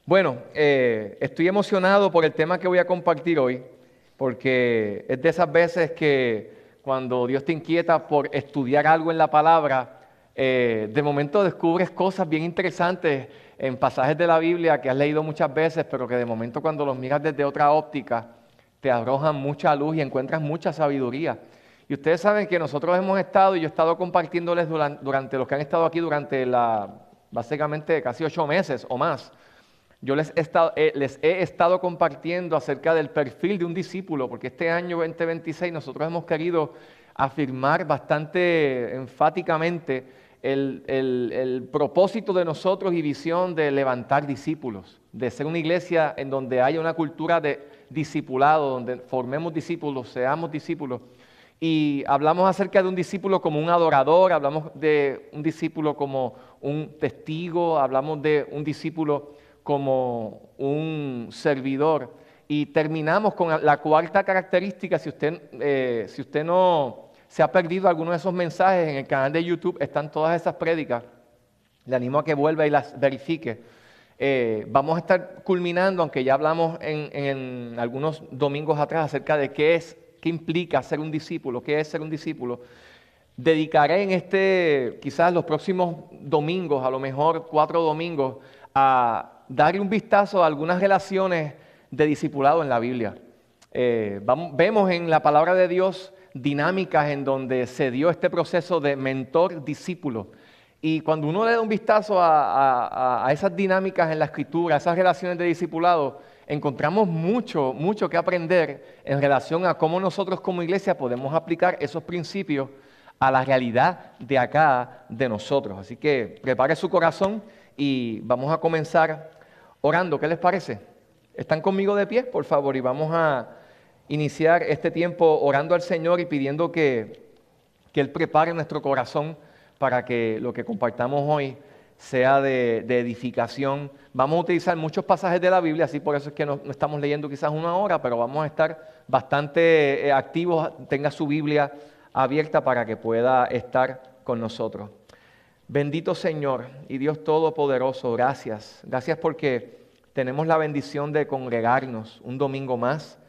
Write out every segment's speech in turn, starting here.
Bueno, estoy emocionado por el tema que voy a compartir hoy, porque es de esas veces que cuando Dios te inquieta por estudiar algo en la palabra, de momento descubres cosas bien interesantes en pasajes de la Biblia que has leído muchas veces, pero que de momento cuando los miras desde otra óptica, te arrojan mucha luz y encuentras mucha sabiduría. Y ustedes saben que nosotros hemos estado, y yo he estado compartiéndoles durante los que han estado aquí durante básicamente casi 8 meses o más. Yo les he estado compartiendo acerca del perfil de un discípulo, porque este año 2026 nosotros hemos querido afirmar bastante enfáticamente el propósito de nosotros y visión de levantar discípulos, de ser una iglesia en donde haya una cultura de discipulado, donde formemos discípulos, seamos discípulos. Y hablamos acerca de un discípulo como un adorador, hablamos de un discípulo como un testigo, hablamos de un discípulo como un servidor. Y terminamos con la cuarta característica. Si usted no se ha perdido alguno de esos mensajes, en el canal de YouTube están todas esas prédicas. Le animo a que vuelva y las verifique. Vamos a estar culminando, aunque ya hablamos en algunos domingos atrás acerca de qué implica ser un discípulo, qué es ser un discípulo. Dedicaré quizás los próximos domingos, a lo mejor 4 domingos, a darle un vistazo a algunas relaciones de discipulado en la Biblia. Vemos en la palabra de Dios dinámicas en donde se dio este proceso de mentor-discípulo. Y cuando uno le da un vistazo a esas dinámicas en la Escritura, esas relaciones de discipulado, encontramos mucho que aprender en relación a cómo nosotros como iglesia podemos aplicar esos principios a la realidad de acá de nosotros. Así que prepare su corazón y vamos a comenzar orando. ¿Qué les parece? ¿Están conmigo de pie, por favor? Y vamos a iniciar este tiempo orando al Señor y pidiendo que Él prepare nuestro corazón para que lo que compartamos hoy sea de edificación. Vamos a utilizar muchos pasajes de la Biblia, así por eso es que no estamos leyendo quizás 1 hora, pero vamos a estar bastante activos. Tenga su Biblia abierta para que pueda estar con nosotros. Bendito Señor y Dios Todopoderoso, gracias. Gracias porque tenemos la bendición de congregarnos un domingo más.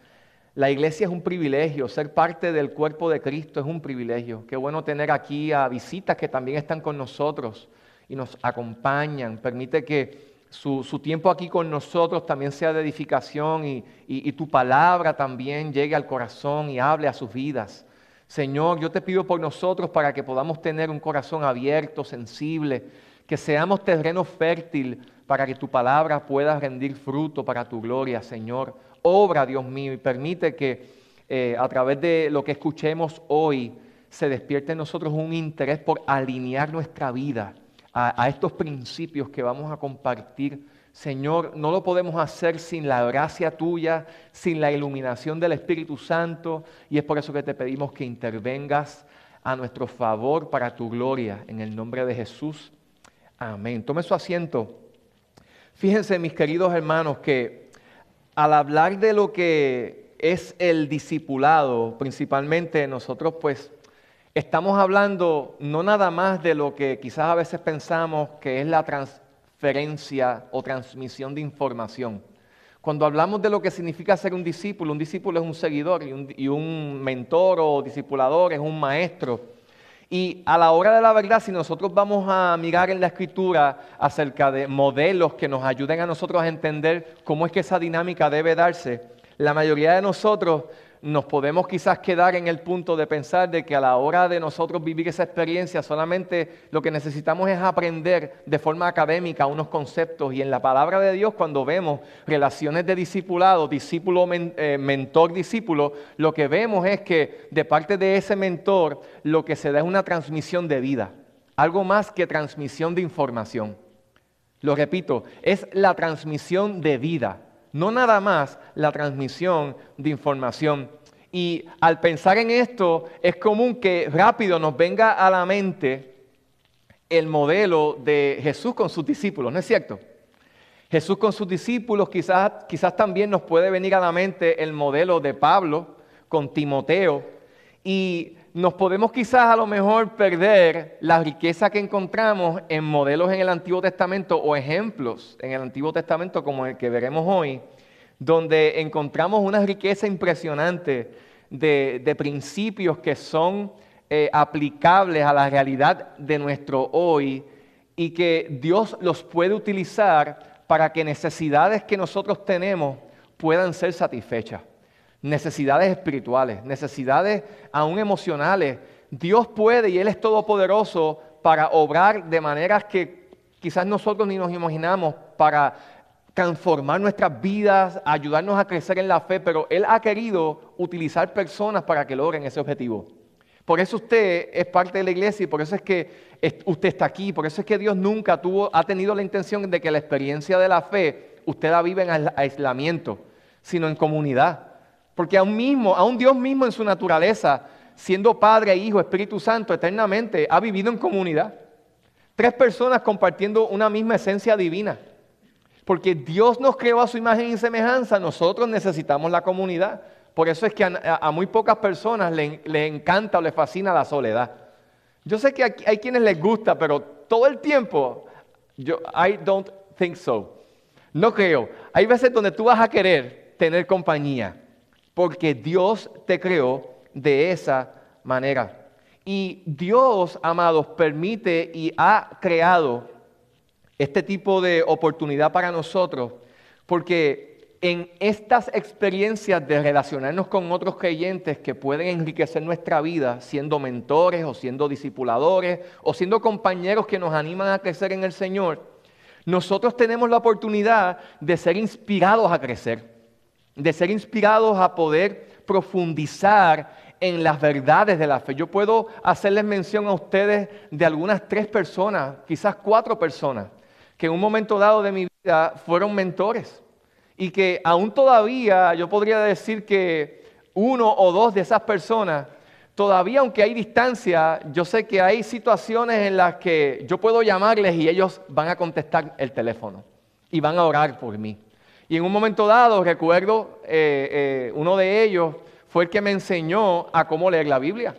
La iglesia es un privilegio, ser parte del cuerpo de Cristo es un privilegio. Qué bueno tener aquí a visitas que también están con nosotros y nos acompañan. Permite que su tiempo aquí con nosotros también sea de edificación y tu palabra también llegue al corazón y hable a sus vidas. Señor, yo te pido por nosotros para que podamos tener un corazón abierto, sensible, que seamos terreno fértil para que tu palabra pueda rendir fruto para tu gloria, Señor. Obra, Dios mío, y permite que a través de lo que escuchemos hoy se despierte en nosotros un interés por alinear nuestra vida a estos principios que vamos a compartir. Señor, no lo podemos hacer sin la gracia tuya, sin la iluminación del Espíritu Santo, y es por eso que te pedimos que intervengas a nuestro favor para tu gloria, en el nombre de Jesús. Amén. Tome su asiento. Fíjense, mis queridos hermanos, que al hablar de lo que es el discipulado, principalmente nosotros pues estamos hablando no nada más de lo que quizás a veces pensamos que es la transferencia o transmisión de información. Cuando hablamos de lo que significa ser un discípulo es un seguidor y un mentor o discipulador es un maestro. Y a la hora de la verdad, si nosotros vamos a mirar en la Escritura acerca de modelos que nos ayuden a nosotros a entender cómo es que esa dinámica debe darse, la mayoría de nosotros nos podemos quizás quedar en el punto de pensar de que a la hora de nosotros vivir esa experiencia solamente lo que necesitamos es aprender de forma académica unos conceptos, y en la palabra de Dios cuando vemos relaciones de discipulado, mentor-discípulo, lo que vemos es que de parte de ese mentor lo que se da es una transmisión de vida, algo más que transmisión de información. Lo repito, es la transmisión de vida. No nada más la transmisión de información. Y al pensar en esto, es común que rápido nos venga a la mente el modelo de Jesús con sus discípulos, ¿no es cierto? Jesús con sus discípulos, quizás también nos puede venir a la mente el modelo de Pablo con Timoteo. Y nos podemos quizás a lo mejor perder la riqueza que encontramos en modelos en el Antiguo Testamento o ejemplos en el Antiguo Testamento como el que veremos hoy, donde encontramos una riqueza impresionante de principios que son aplicables a la realidad de nuestro hoy y que Dios los puede utilizar para que necesidades que nosotros tenemos puedan ser satisfechas. Necesidades espirituales, necesidades aún emocionales. Dios puede y Él es todopoderoso para obrar de maneras que quizás nosotros ni nos imaginamos, para transformar nuestras vidas, ayudarnos a crecer en la fe, pero Él ha querido utilizar personas para que logren ese objetivo. Por eso usted es parte de la iglesia y por eso es que usted está aquí, por eso es que Dios nunca ha tenido la intención de que la experiencia de la fe usted la vive en aislamiento, sino en comunidad. Porque aún Dios mismo en su naturaleza, siendo Padre, Hijo, Espíritu Santo, eternamente, ha vivido en comunidad. 3 personas compartiendo una misma esencia divina. Porque Dios nos creó a su imagen y semejanza, nosotros necesitamos la comunidad. Por eso es que a muy pocas personas le encanta o le fascina la soledad. Yo sé que hay quienes les gusta, pero todo el tiempo, I don't think so. No creo. Hay veces donde tú vas a querer tener compañía, porque Dios te creó de esa manera. Y Dios, amados, permite y ha creado este tipo de oportunidad para nosotros, porque en estas experiencias de relacionarnos con otros creyentes que pueden enriquecer nuestra vida, siendo mentores o siendo discipuladores o siendo compañeros que nos animan a crecer en el Señor, nosotros tenemos la oportunidad de ser inspirados a crecer, de ser inspirados a poder profundizar en las verdades de la fe. Yo puedo hacerles mención a ustedes de algunas 3 personas, quizás 4 personas, que en un momento dado de mi vida fueron mentores y que aún todavía yo podría decir que 1 o 2 de esas personas, todavía aunque hay distancia, yo sé que hay situaciones en las que yo puedo llamarles y ellos van a contestar el teléfono y van a orar por mí. Y en un momento dado, recuerdo, uno de ellos fue el que me enseñó a cómo leer la Biblia.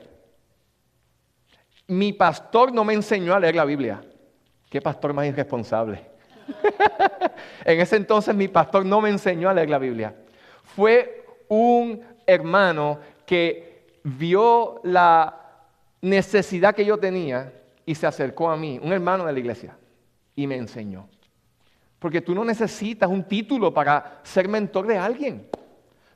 Mi pastor no me enseñó a leer la Biblia. ¿Qué pastor más irresponsable? En ese entonces mi pastor no me enseñó a leer la Biblia. Fue un hermano que vio la necesidad que yo tenía y se acercó a mí, un hermano de la iglesia, y me enseñó. Porque tú no necesitas un título para ser mentor de alguien.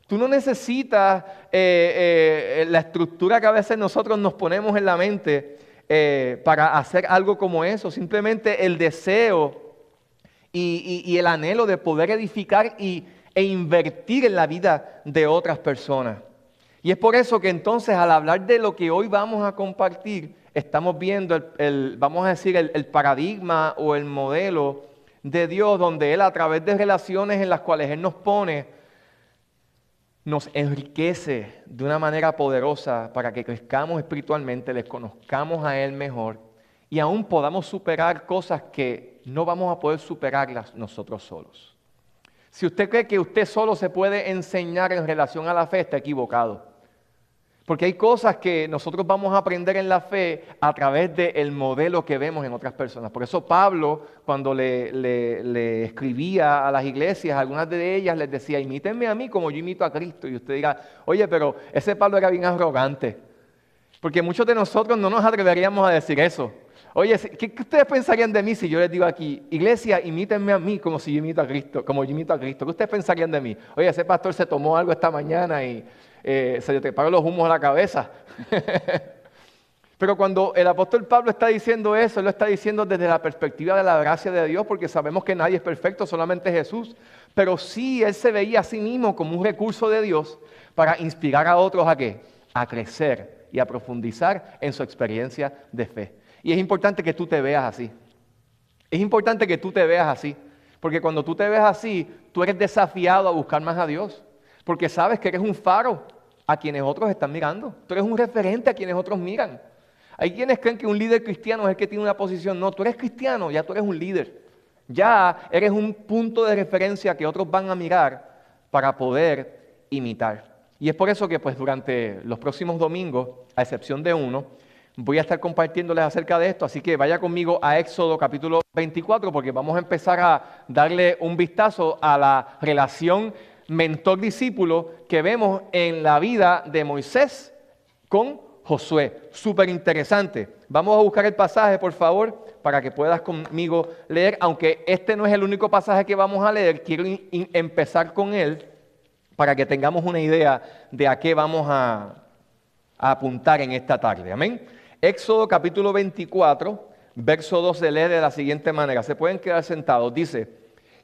Tú no necesitas la estructura que a veces nosotros nos ponemos en la mente para hacer algo como eso. Simplemente el deseo y el anhelo de poder edificar e invertir en la vida de otras personas. Y es por eso que entonces al hablar de lo que hoy vamos a compartir, estamos viendo vamos a decir, el paradigma o el modelo de Dios, donde Él a través de relaciones en las cuales Él nos pone, nos enriquece de una manera poderosa para que crezcamos espiritualmente, les conozcamos a Él mejor y aún podamos superar cosas que no vamos a poder superarlas nosotros solos. Si usted cree que usted solo se puede enseñar en relación a la fe, está equivocado. Porque hay cosas que nosotros vamos a aprender en la fe a través del modelo que vemos en otras personas. Por eso Pablo, cuando le escribía a las iglesias, algunas de ellas les decía, imítenme a mí como yo imito a Cristo. Y usted diga, oye, pero ese Pablo era bien arrogante. Porque muchos de nosotros no nos atreveríamos a decir eso. Oye, ¿qué ustedes pensarían de mí si yo les digo aquí, iglesia, imítenme a mí como si yo imito a Cristo, como yo imito a Cristo? ¿Qué ustedes pensarían de mí? Oye, ese pastor se tomó algo esta mañana y se le treparon los humos a la cabeza. Pero cuando el apóstol Pablo está diciendo eso, él lo está diciendo desde la perspectiva de la gracia de Dios, porque sabemos que nadie es perfecto, solamente Jesús. Pero sí, él se veía a sí mismo como un recurso de Dios para inspirar a otros ¿a qué? A crecer y a profundizar en su experiencia de fe. Y es importante que tú te veas así. Es importante que tú te veas así. Porque cuando tú te ves así, tú eres desafiado a buscar más a Dios. Porque sabes que eres un faro a quienes otros están mirando. Tú eres un referente a quienes otros miran. Hay quienes creen que un líder cristiano es el que tiene una posición. No, tú eres cristiano, ya tú eres un líder. Ya eres un punto de referencia que otros van a mirar para poder imitar. Y es por eso que pues durante los próximos domingos, a excepción de uno, voy a estar compartiéndoles acerca de esto. Así que vaya conmigo a Éxodo capítulo 24 porque vamos a empezar a darle un vistazo a la relación mentor-discípulo que vemos en la vida de Moisés con Josué. Súper interesante. Vamos a buscar el pasaje, por favor, para que puedas conmigo leer. Aunque este no es el único pasaje que vamos a leer, quiero empezar con él para que tengamos una idea de a qué vamos a apuntar en esta tarde. Amén. Éxodo capítulo 24, verso 2 se lee de la siguiente manera. Se pueden quedar sentados. Dice,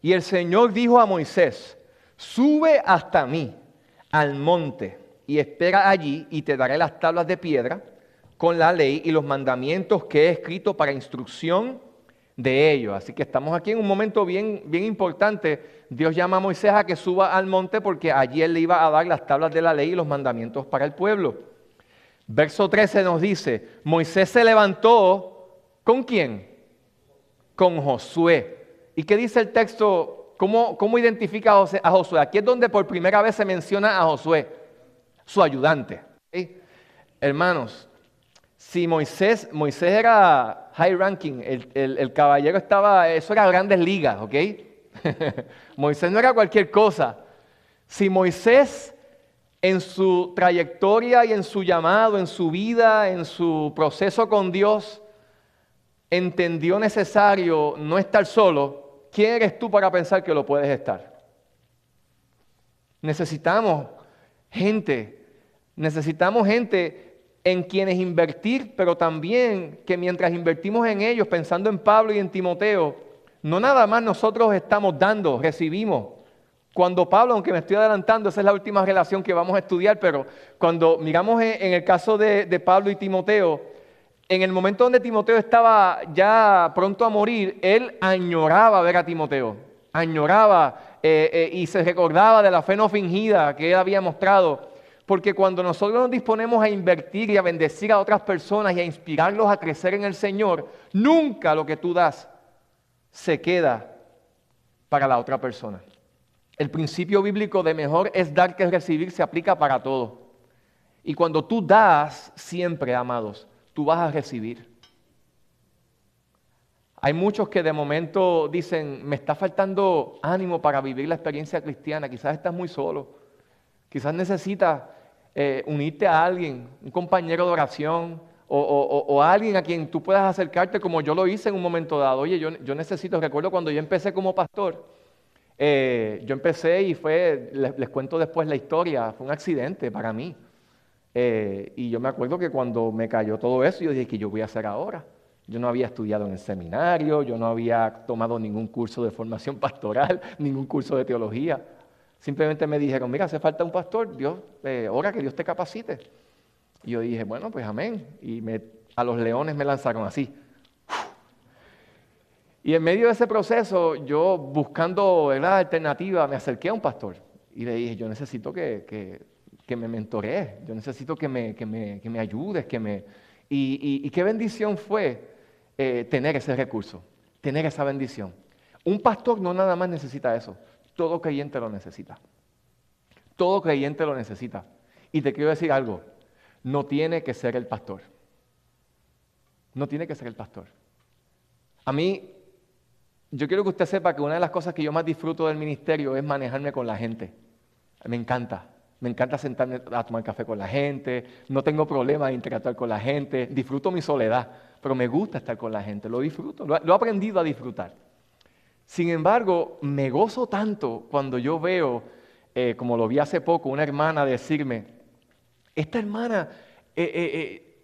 y el Señor dijo a Moisés, sube hasta mí al monte y espera allí y te daré las tablas de piedra con la ley y los mandamientos que he escrito para instrucción de ellos. Así que estamos aquí en un momento bien importante. Dios llama a Moisés a que suba al monte porque allí él le iba a dar las tablas de la ley y los mandamientos para el pueblo. Verso 13 nos dice, Moisés se levantó, ¿con quién? Con Josué. ¿Y qué dice el texto? ¿Cómo identifica a Josué? Aquí es donde por primera vez se menciona a Josué, su ayudante. ¿Sí? Hermanos, si Moisés era high ranking, el caballero estaba, eso era grandes ligas, ¿ok? Moisés no era cualquier cosa. Si Moisés en su trayectoria y en su llamado, en su vida, en su proceso con Dios, entendió necesario no estar solo, ¿quién eres tú para pensar que lo puedes estar? Necesitamos gente en quienes invertir, pero también que mientras invertimos en ellos, pensando en Pablo y en Timoteo, no nada más nosotros estamos dando, recibimos. Cuando Pablo, aunque me estoy adelantando, esa es la última relación que vamos a estudiar, pero cuando miramos en el caso de Pablo y Timoteo, en el momento donde Timoteo estaba ya pronto a morir, él añoraba ver a Timoteo, añoraba y se recordaba de la fe no fingida que él había mostrado, porque cuando nosotros nos disponemos a invertir y a bendecir a otras personas y a inspirarlos a crecer en el Señor, nunca lo que tú das se queda para la otra persona. El principio bíblico de mejor es dar que recibir se aplica para todo. Y cuando tú das, siempre, amados, tú vas a recibir. Hay muchos que de momento dicen, me está faltando ánimo para vivir la experiencia cristiana. Quizás estás muy solo. Quizás necesitas unirte a alguien, un compañero de oración o a alguien a quien tú puedas acercarte como yo lo hice en un momento dado. Oye, yo necesito, recuerdo cuando yo empecé como pastor. Yo empecé y les cuento después la historia, fue un accidente para mí. Y yo me acuerdo que cuando me cayó todo eso, yo dije, ¿qué yo voy a hacer ahora? Yo no había estudiado en el seminario, yo no había tomado ningún curso de formación pastoral, ningún curso de teología. Simplemente me dijeron, mira, hace falta un pastor, Dios, ora que Dios te capacite. Y yo dije, bueno, pues amén. Y a los leones me lanzaron así. Y en medio de ese proceso, yo buscando la alternativa, me acerqué a un pastor y le dije, yo necesito que me mentorees, yo necesito que me ayudes, y qué bendición fue tener ese recurso, tener esa bendición. Un pastor no nada más necesita eso, todo creyente lo necesita. Todo creyente lo necesita. Y te quiero decir algo, no tiene que ser el pastor. No tiene que ser el pastor. A mí, yo quiero que usted sepa que una de las cosas que yo más disfruto del ministerio es manejarme con la gente. Me encanta sentarme a tomar café con la gente, no tengo problema de interactuar con la gente, disfruto mi soledad, pero me gusta estar con la gente, lo disfruto, lo he aprendido a disfrutar. Sin embargo, me gozo tanto cuando yo veo, como lo vi hace poco, una hermana decirme, esta hermana,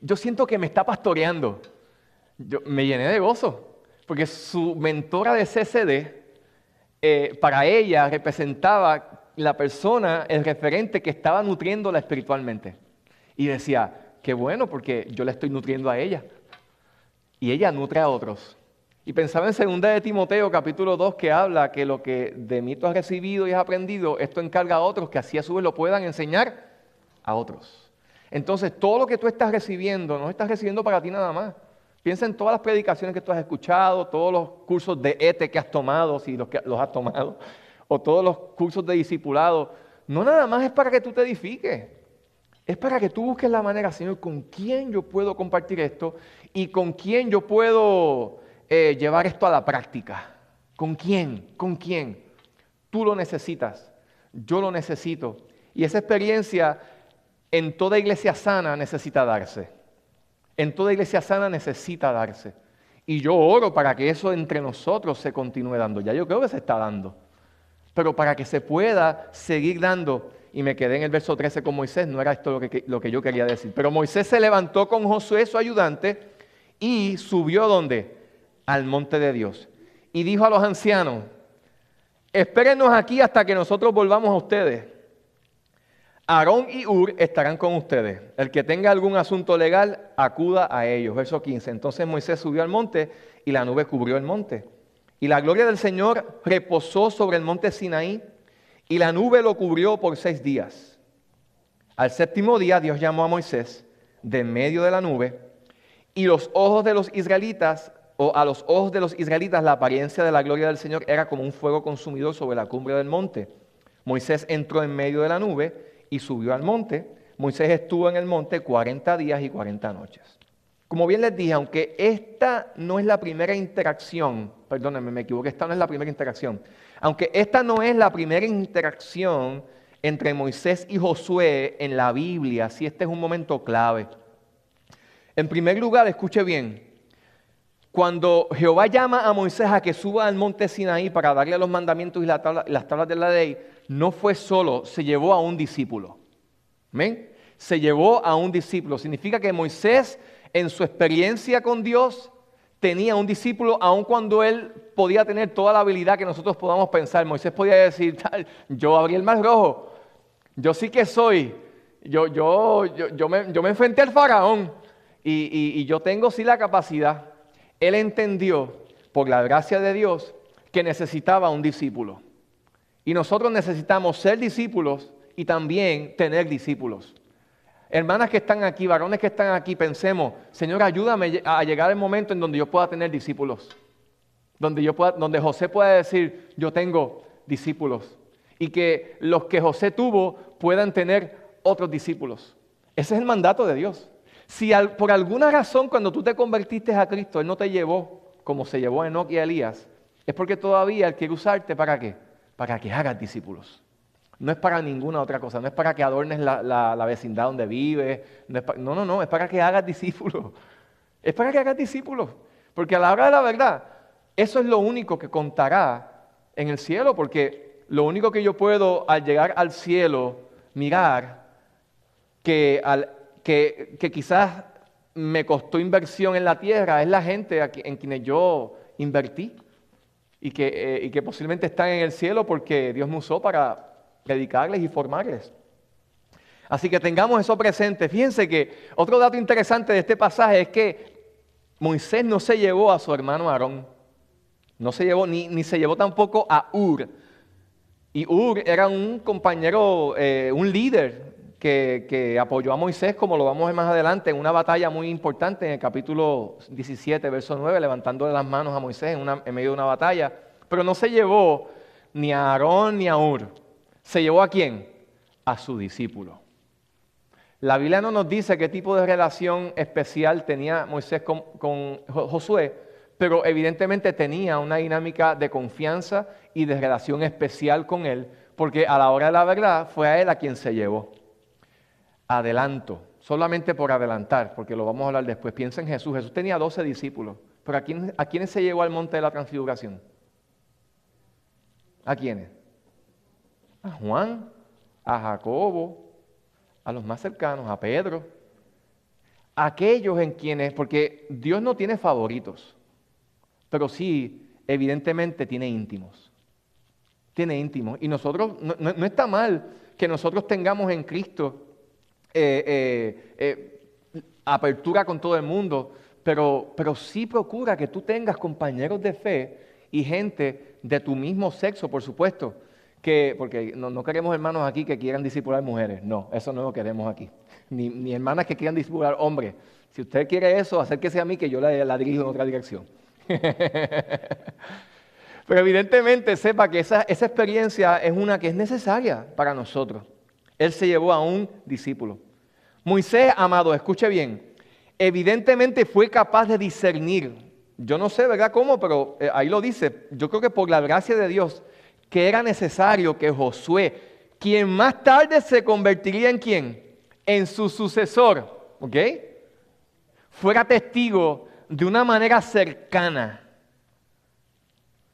yo siento que me está pastoreando. Yo me llené de gozo. Porque su mentora de CCD, para ella representaba la persona, el referente que estaba nutriéndola espiritualmente. Y decía, qué bueno, porque yo la estoy nutriendo a ella. Y ella nutre a otros. Y pensaba en 2 de Timoteo, capítulo 2, que habla que lo que de mí tú has recibido y has aprendido, esto encarga a otros, que así a su vez lo puedan enseñar a otros. Entonces, todo lo que tú estás recibiendo, no estás recibiendo para ti nada más. Piensa en todas las predicaciones que tú has escuchado, todos los cursos de ETE que has tomado, si los has tomado, o todos los cursos de discipulado. no nada más es para que tú te edifiques. Es para que tú busques la manera, Señor, con quién yo puedo compartir esto y con quién yo puedo llevar esto a la práctica. ¿Con quién? ¿Con quién? Tú lo necesitas, yo lo necesito. Y esa experiencia en toda iglesia sana necesita darse. En toda iglesia sana necesita darse. Y yo oro para que eso entre nosotros se continúe dando. Ya yo creo que se está dando. Pero para que se pueda seguir dando, y me quedé en el verso 13 con Moisés, no era esto lo que yo quería decir. Pero Moisés se levantó con Josué, su ayudante, y subió ¿dónde? Al monte de Dios. Y dijo a los ancianos, espérennos aquí hasta que nosotros volvamos a ustedes. Aarón y Hur estarán con ustedes. El que tenga algún asunto legal, acuda a ellos. Verso 15. Entonces Moisés subió al monte y la nube cubrió el monte. Y la gloria del Señor reposó sobre el monte Sinaí y la nube lo cubrió por 6 días. Al 7º día Dios llamó a Moisés de en medio de la nube y los ojos de los israelitas, o a los ojos de los israelitas la apariencia de la gloria del Señor era como un fuego consumidor sobre la cumbre del monte. Moisés entró en medio de la nube y subió al monte. Moisés estuvo en el monte 40 días y 40 noches. Como bien les dije, aunque esta no es la primera interacción, perdónenme, me equivoqué, esta no es la primera interacción. Aunque esta no es la primera interacción entre Moisés y Josué en la Biblia, sí, este es un momento clave. En primer lugar, escuche bien, cuando Jehová llama a Moisés a que suba al monte Sinaí para darle los mandamientos y las tablas de la ley, no fue solo, se llevó a un discípulo. ¿Amén? Se llevó a un discípulo. Significa que Moisés, en su experiencia con Dios, tenía un discípulo, aun cuando él podía tener toda la habilidad que nosotros podamos pensar. Moisés podía decir, yo abrí el mar rojo, yo sí que soy, yo me enfrenté al faraón y yo tengo sí la capacidad. Él entendió, por la gracia de Dios, que necesitaba un discípulo. Y nosotros necesitamos ser discípulos y también tener discípulos. Hermanas que están aquí, varones que están aquí, pensemos, Señor, ayúdame a llegar el momento en donde yo pueda tener discípulos. Donde José pueda decir, yo tengo discípulos. Y que los que José tuvo puedan tener otros discípulos. Ese es el mandato de Dios. Si por alguna razón cuando tú te convertiste a Cristo, Él no te llevó como se llevó a Enoc y a Elías, es porque todavía Él quiere usarte ¿para qué? Para que hagas discípulos. No es para ninguna otra cosa, no es para que adornes la vecindad donde vives, no, es para que hagas discípulos. Es para que hagas discípulos, porque a la hora de la verdad, eso es lo único que contará en el cielo, porque lo único que yo puedo al llegar al cielo mirar, que quizás me costó inversión en la tierra, es la gente en quienes yo invertí y que posiblemente están en el cielo porque Dios me usó para predicarles y formarles. Así que tengamos eso presente. Fíjense que otro dato interesante de este pasaje es que Moisés no se llevó a su hermano Aarón, no se llevó, ni se llevó tampoco a Hur. Y Hur era un compañero, un líder que apoyó a Moisés, como lo vamos a ver más adelante, en una batalla muy importante en el capítulo 17, verso 9, levantándole las manos a Moisés en medio de una batalla. Pero no se llevó ni a Aarón ni a Hur. ¿Se llevó a quién? A su discípulo. La Biblia no nos dice qué tipo de relación especial tenía Moisés con Josué, pero evidentemente tenía una dinámica de confianza y de relación especial con él, porque a la hora de la verdad fue a él a quien se llevó. Adelanto, solamente por adelantar, porque lo vamos a hablar después. Piensa en Jesús. Jesús tenía 12 discípulos, pero ¿a quiénes se llevó al monte de la transfiguración? ¿A quiénes? A Juan, a Jacobo, a los más cercanos, a Pedro. Aquellos en quienes, porque Dios no tiene favoritos, pero sí, evidentemente tiene íntimos. Tiene íntimos. Y nosotros, no está mal que nosotros tengamos en Cristo apertura con todo el mundo, pero sí procura que tú tengas compañeros de fe y gente de tu mismo sexo, por supuesto, porque no queremos hermanos aquí que quieran discipular mujeres, no, eso no lo queremos aquí, ni hermanas que quieran discipular hombres. Si usted quiere eso, acérquese a mí que yo la dirijo en otra dirección. Pero evidentemente sepa que esa experiencia es una que es necesaria para nosotros. Él se llevó a un discípulo. Moisés, amado, escuche bien, evidentemente fue capaz de discernir. Yo no sé, ¿verdad? ¿Cómo? Pero ahí lo dice. Yo creo que por la gracia de Dios, que era necesario que Josué, quien más tarde se convertiría en ¿quién? En su sucesor, ¿ok? Fuera testigo de una manera cercana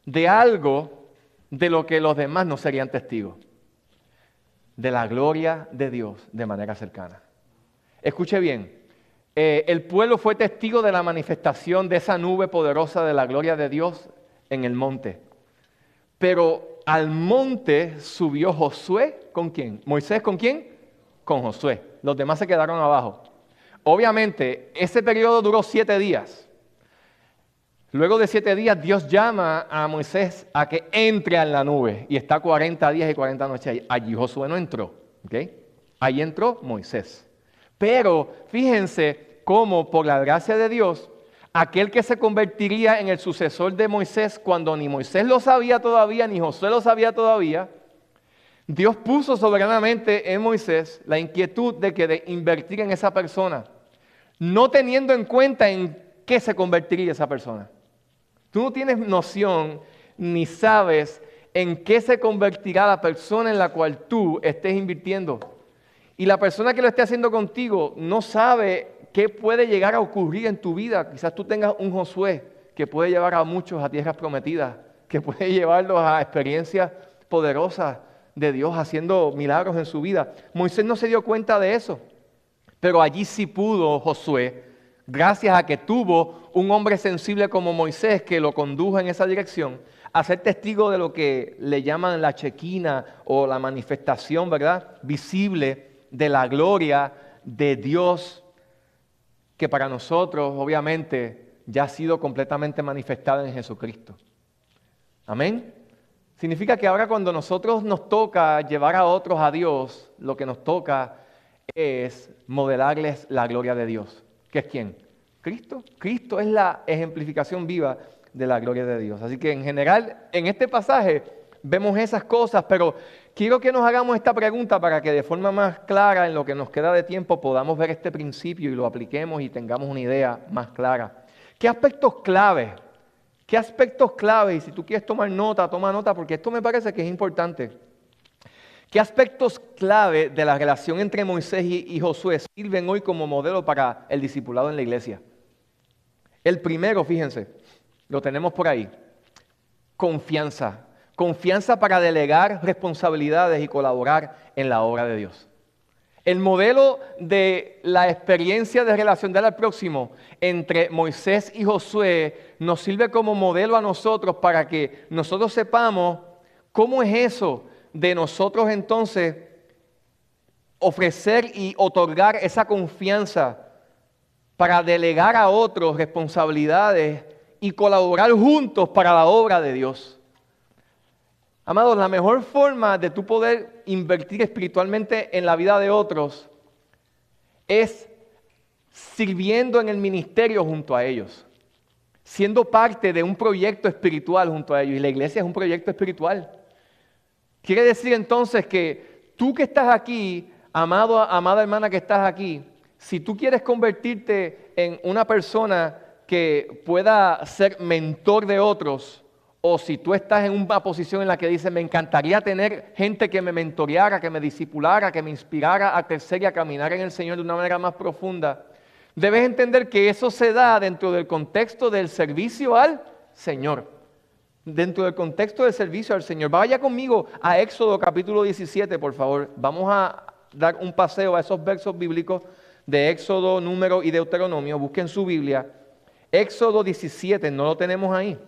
de algo de lo que los demás no serían testigos. De la gloria de Dios de manera cercana. Escuche bien, el pueblo fue testigo de la manifestación de esa nube poderosa de la gloria de Dios en el monte. Pero al monte subió Josué, ¿con quién? Moisés, ¿con quién? Con Josué. Los demás se quedaron abajo. Obviamente, ese periodo duró 7 días. Luego de 7 días, Dios llama a Moisés a que entre en la nube. Y está 40 días y 40 noches allí. Allí Josué no entró. ¿Okay? Ahí entró Moisés. Pero fíjense cómo por la gracia de Dios, aquel que se convertiría en el sucesor de Moisés cuando ni Moisés lo sabía todavía, ni Josué lo sabía todavía, Dios puso soberanamente en Moisés la inquietud de invertir en esa persona, no teniendo en cuenta en qué se convertiría esa persona. Tú no tienes noción ni sabes en qué se convertirá la persona en la cual tú estés invirtiendo. Y la persona que lo esté haciendo contigo no sabe qué puede llegar a ocurrir en tu vida. Quizás tú tengas un Josué que puede llevar a muchos a tierras prometidas, que puede llevarlos a experiencias poderosas de Dios haciendo milagros en su vida. Moisés no se dio cuenta de eso, pero allí sí pudo Josué, gracias a que tuvo un hombre sensible como Moisés que lo condujo en esa dirección, a ser testigo de lo que le llaman la chequina o la manifestación, ¿verdad?, visible de la gloria de Dios, que para nosotros obviamente ya ha sido completamente manifestada en Jesucristo. Amén. Significa que ahora cuando nosotros nos toca llevar a otros a Dios, lo que nos toca es modelarles la gloria de Dios. ¿Qué es quién? Cristo. Cristo es la ejemplificación viva de la gloria de Dios. Así que en general, en este pasaje vemos esas cosas, pero quiero que nos hagamos esta pregunta para que de forma más clara, en lo que nos queda de tiempo, podamos ver este principio y lo apliquemos y tengamos una idea más clara. ¿Qué aspectos clave? ¿Qué aspectos clave? Y si tú quieres tomar nota, toma nota, porque esto me parece que es importante. ¿Qué aspectos clave de la relación entre Moisés y Josué sirven hoy como modelo para el discipulado en la iglesia? El primero, fíjense, lo tenemos por ahí. Confianza. Confianza para delegar responsabilidades y colaborar en la obra de Dios. El modelo de la experiencia de relación al próximo entre Moisés y Josué nos sirve como modelo a nosotros para que nosotros sepamos cómo es eso de nosotros entonces ofrecer y otorgar esa confianza para delegar a otros responsabilidades y colaborar juntos para la obra de Dios. Amados, la mejor forma de tú poder invertir espiritualmente en la vida de otros es sirviendo en el ministerio junto a ellos, siendo parte de un proyecto espiritual junto a ellos. Y la iglesia es un proyecto espiritual. Quiere decir entonces que tú que estás aquí, amada hermana que estás aquí, si tú quieres convertirte en una persona que pueda ser mentor de otros, o si tú estás en una posición en la que dices, me encantaría tener gente que me mentoreara, que me discipulara, que me inspirara a crecer y a caminar en el Señor de una manera más profunda, debes entender que eso se da dentro del contexto del servicio al Señor. Dentro del contexto del servicio al Señor. Vaya conmigo a Éxodo capítulo 17, por favor. Vamos a dar un paseo a esos versos bíblicos de Éxodo, Número y Deuteronomio. Busquen su Biblia. Éxodo 17, no lo tenemos ahí.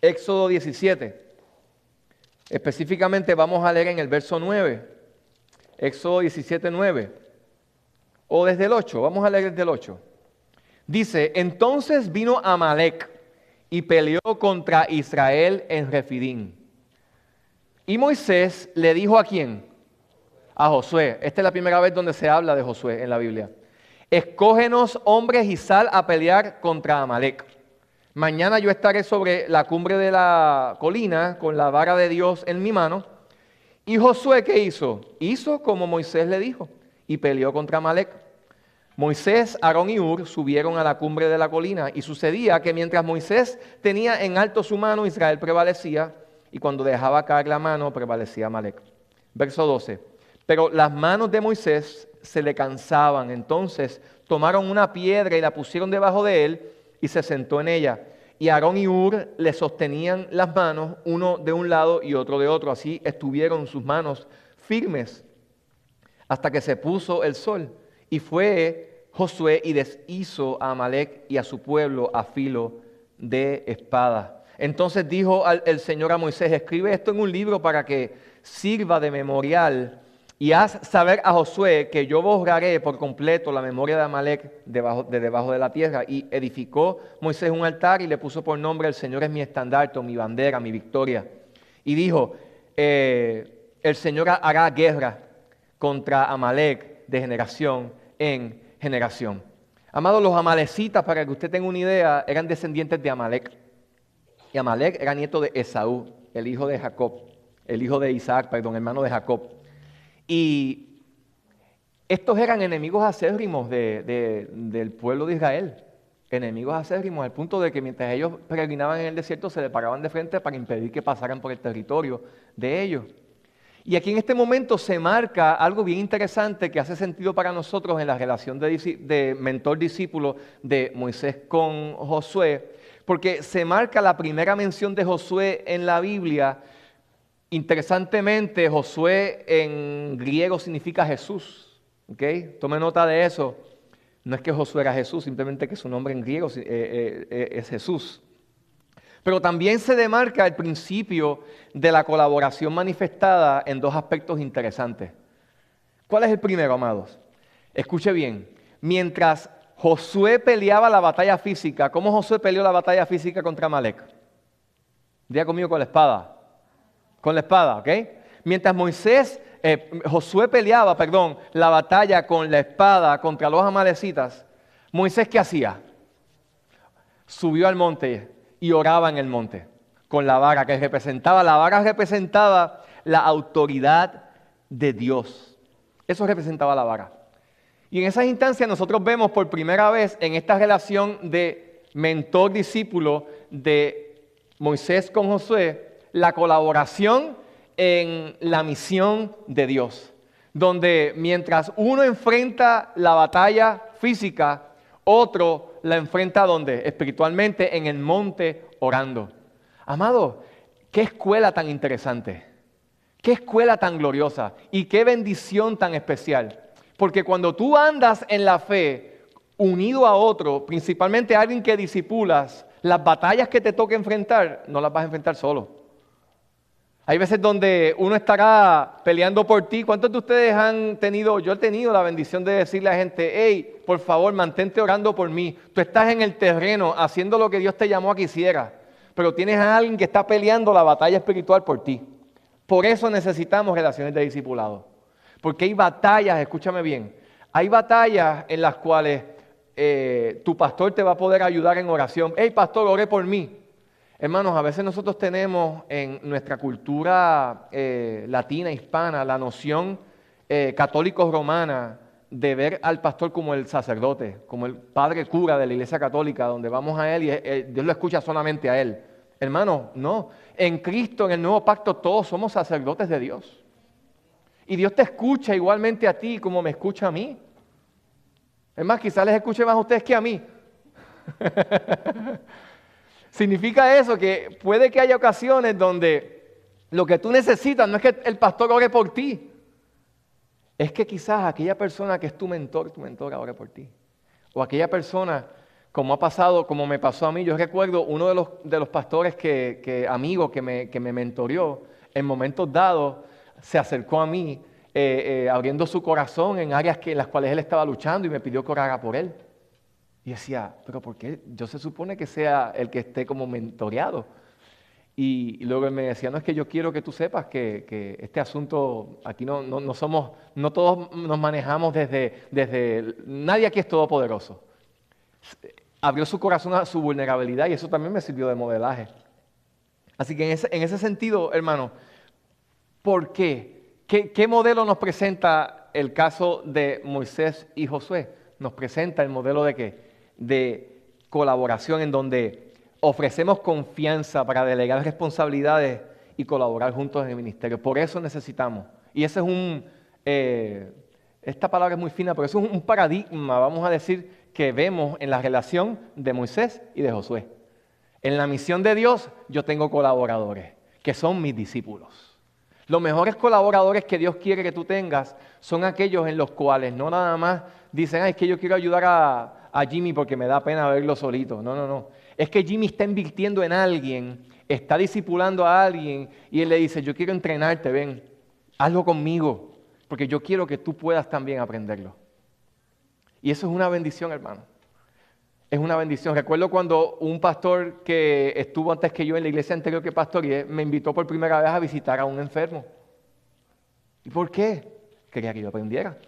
Éxodo 17. Específicamente vamos a leer en el verso 9. Éxodo 17, 9. O desde el 8. Vamos a leer desde el 8. Dice, entonces vino Amalec y peleó contra Israel en Refidín. Y Moisés le dijo ¿a quién? A Josué. Esta es la primera vez donde se habla de Josué en la Biblia. Escógenos hombres y sal a pelear contra Amalec. Mañana yo estaré sobre la cumbre de la colina con la vara de Dios en mi mano. Y Josué, ¿qué hizo? Hizo como Moisés le dijo y peleó contra Amalec. Moisés, Aarón y Hur subieron a la cumbre de la colina y sucedía que mientras Moisés tenía en alto su mano, Israel prevalecía y cuando dejaba caer la mano prevalecía Amalec. Verso 12. Pero las manos de Moisés se le cansaban, entonces tomaron una piedra y la pusieron debajo de él y se sentó en ella. Y Aarón y Hur le sostenían las manos, uno de un lado y otro de otro. Así estuvieron sus manos firmes hasta que se puso el sol. Y fue Josué y deshizo a Amalec y a su pueblo a filo de espada. Entonces dijo el Señor a Moisés: escribe esto en un libro para que sirva de memorial y haz saber a Josué que yo borraré por completo la memoria de Amalec debajo de la tierra. Y edificó Moisés un altar y le puso por nombre: el Señor es mi estandarte, mi bandera, mi victoria. Y dijo: el Señor hará guerra contra Amalec de generación en generación. Amados, los amalecitas, para que usted tenga una idea, eran descendientes de Amalec. Y Amalec era nieto de Esaú, el hijo de Jacob, el hijo de Isaac, perdón, hermano de Jacob. Y estos eran enemigos acérrimos del pueblo de Israel. Enemigos acérrimos, al punto de que mientras ellos peregrinaban en el desierto se le paraban de frente para impedir que pasaran por el territorio de ellos. Y aquí en este momento se marca algo bien interesante que hace sentido para nosotros en la relación de mentor-discípulo de Moisés con Josué, porque se marca la primera mención de Josué en la Biblia. Interesantemente, Josué en griego significa Jesús, ¿ok? Tome nota de eso. No es que Josué era Jesús, simplemente que su nombre en griego es Jesús. Pero también se demarca el principio de la colaboración manifestada en dos aspectos interesantes. ¿Cuál es el primero, amados? Escuche bien. Mientras Josué peleaba la batalla física, ¿cómo Josué peleó la batalla física contra Amalec? Diga conmigo: con la espada. Con la espada, ¿ok? Mientras Josué peleaba, la batalla con la espada contra los amalecitas, Moisés, ¿qué hacía? Subió al monte y oraba en el monte con la vara la vara representaba la autoridad de Dios. Eso representaba la vara. Y en esas instancias nosotros vemos por primera vez en esta relación de mentor-discípulo de Moisés con Josué la colaboración en la misión de Dios, donde mientras uno enfrenta la batalla física, otro la enfrenta ¿dónde? Espiritualmente en el monte orando. Amado, qué escuela tan interesante, qué escuela tan gloriosa y qué bendición tan especial. Porque cuando tú andas en la fe unido a otro, principalmente a alguien que discipulas, las batallas que te toque enfrentar, no las vas a enfrentar solo. Hay veces donde uno estará peleando por ti. ¿Cuántos de ustedes han tenido? Yo he tenido la bendición de decirle a la gente: hey, por favor, mantente orando por mí. Tú estás en el terreno haciendo lo que Dios te llamó a que hicieras, pero tienes a alguien que está peleando la batalla espiritual por ti. Por eso necesitamos relaciones de discipulado. Porque hay batallas, escúchame bien, hay batallas en las cuales tu pastor te va a poder ayudar en oración. Hey, pastor, ore por mí. Hermanos, a veces nosotros tenemos en nuestra cultura latina, hispana, la noción católico-romana de ver al pastor como el sacerdote, como el padre cura de la iglesia católica, donde vamos a él y Dios lo escucha solamente a él. Hermanos, no. En Cristo, en el nuevo pacto, todos somos sacerdotes de Dios. Y Dios te escucha igualmente a ti como me escucha a mí. Es más, quizás les escuche más a ustedes que a mí. Significa eso, que puede que haya ocasiones donde lo que tú necesitas no es que el pastor ore por ti, es que quizás aquella persona que es tu mentora ore por ti. O aquella persona, como ha pasado, como me pasó a mí, yo recuerdo uno de los pastores amigos que me mentoreó, en momentos dados se acercó a mí abriendo su corazón en áreas en las cuales él estaba luchando y me pidió que orara por él. Y decía, pero ¿por qué? Yo se supone que sea el que esté como mentoreado. Y luego él me decía, no, es que yo quiero que tú sepas que este asunto, aquí no todos nos manejamos nadie aquí es todopoderoso. abrió su corazón a su vulnerabilidad y eso también me sirvió de modelaje. Así que en ese sentido, hermano, ¿por qué? ¿Qué modelo nos presenta el caso de Moisés y Josué? Nos presenta el modelo de ¿qué? De colaboración en donde ofrecemos confianza para delegar responsabilidades y colaborar juntos en el ministerio. Por eso necesitamos. Y ese es esta palabra es muy fina, pero eso es un paradigma, vamos a decir, que vemos en la relación de Moisés y de Josué. En la misión de Dios yo tengo colaboradores, que son mis discípulos. Los mejores colaboradores que Dios quiere que tú tengas son aquellos en los cuales no nada más dicen, es que yo quiero ayudar a Jimmy porque me da pena verlo solito. No. Es que Jimmy está invirtiendo en alguien, está discipulando a alguien y él le dice, yo quiero entrenarte, ven, hazlo conmigo, porque yo quiero que tú puedas también aprenderlo. Y eso es una bendición, hermano. Es una bendición. Recuerdo cuando un pastor que estuvo antes que yo en la iglesia anterior que pastoreé me invitó por primera vez a visitar a un enfermo. ¿Y por qué? Quería que yo aprendiera,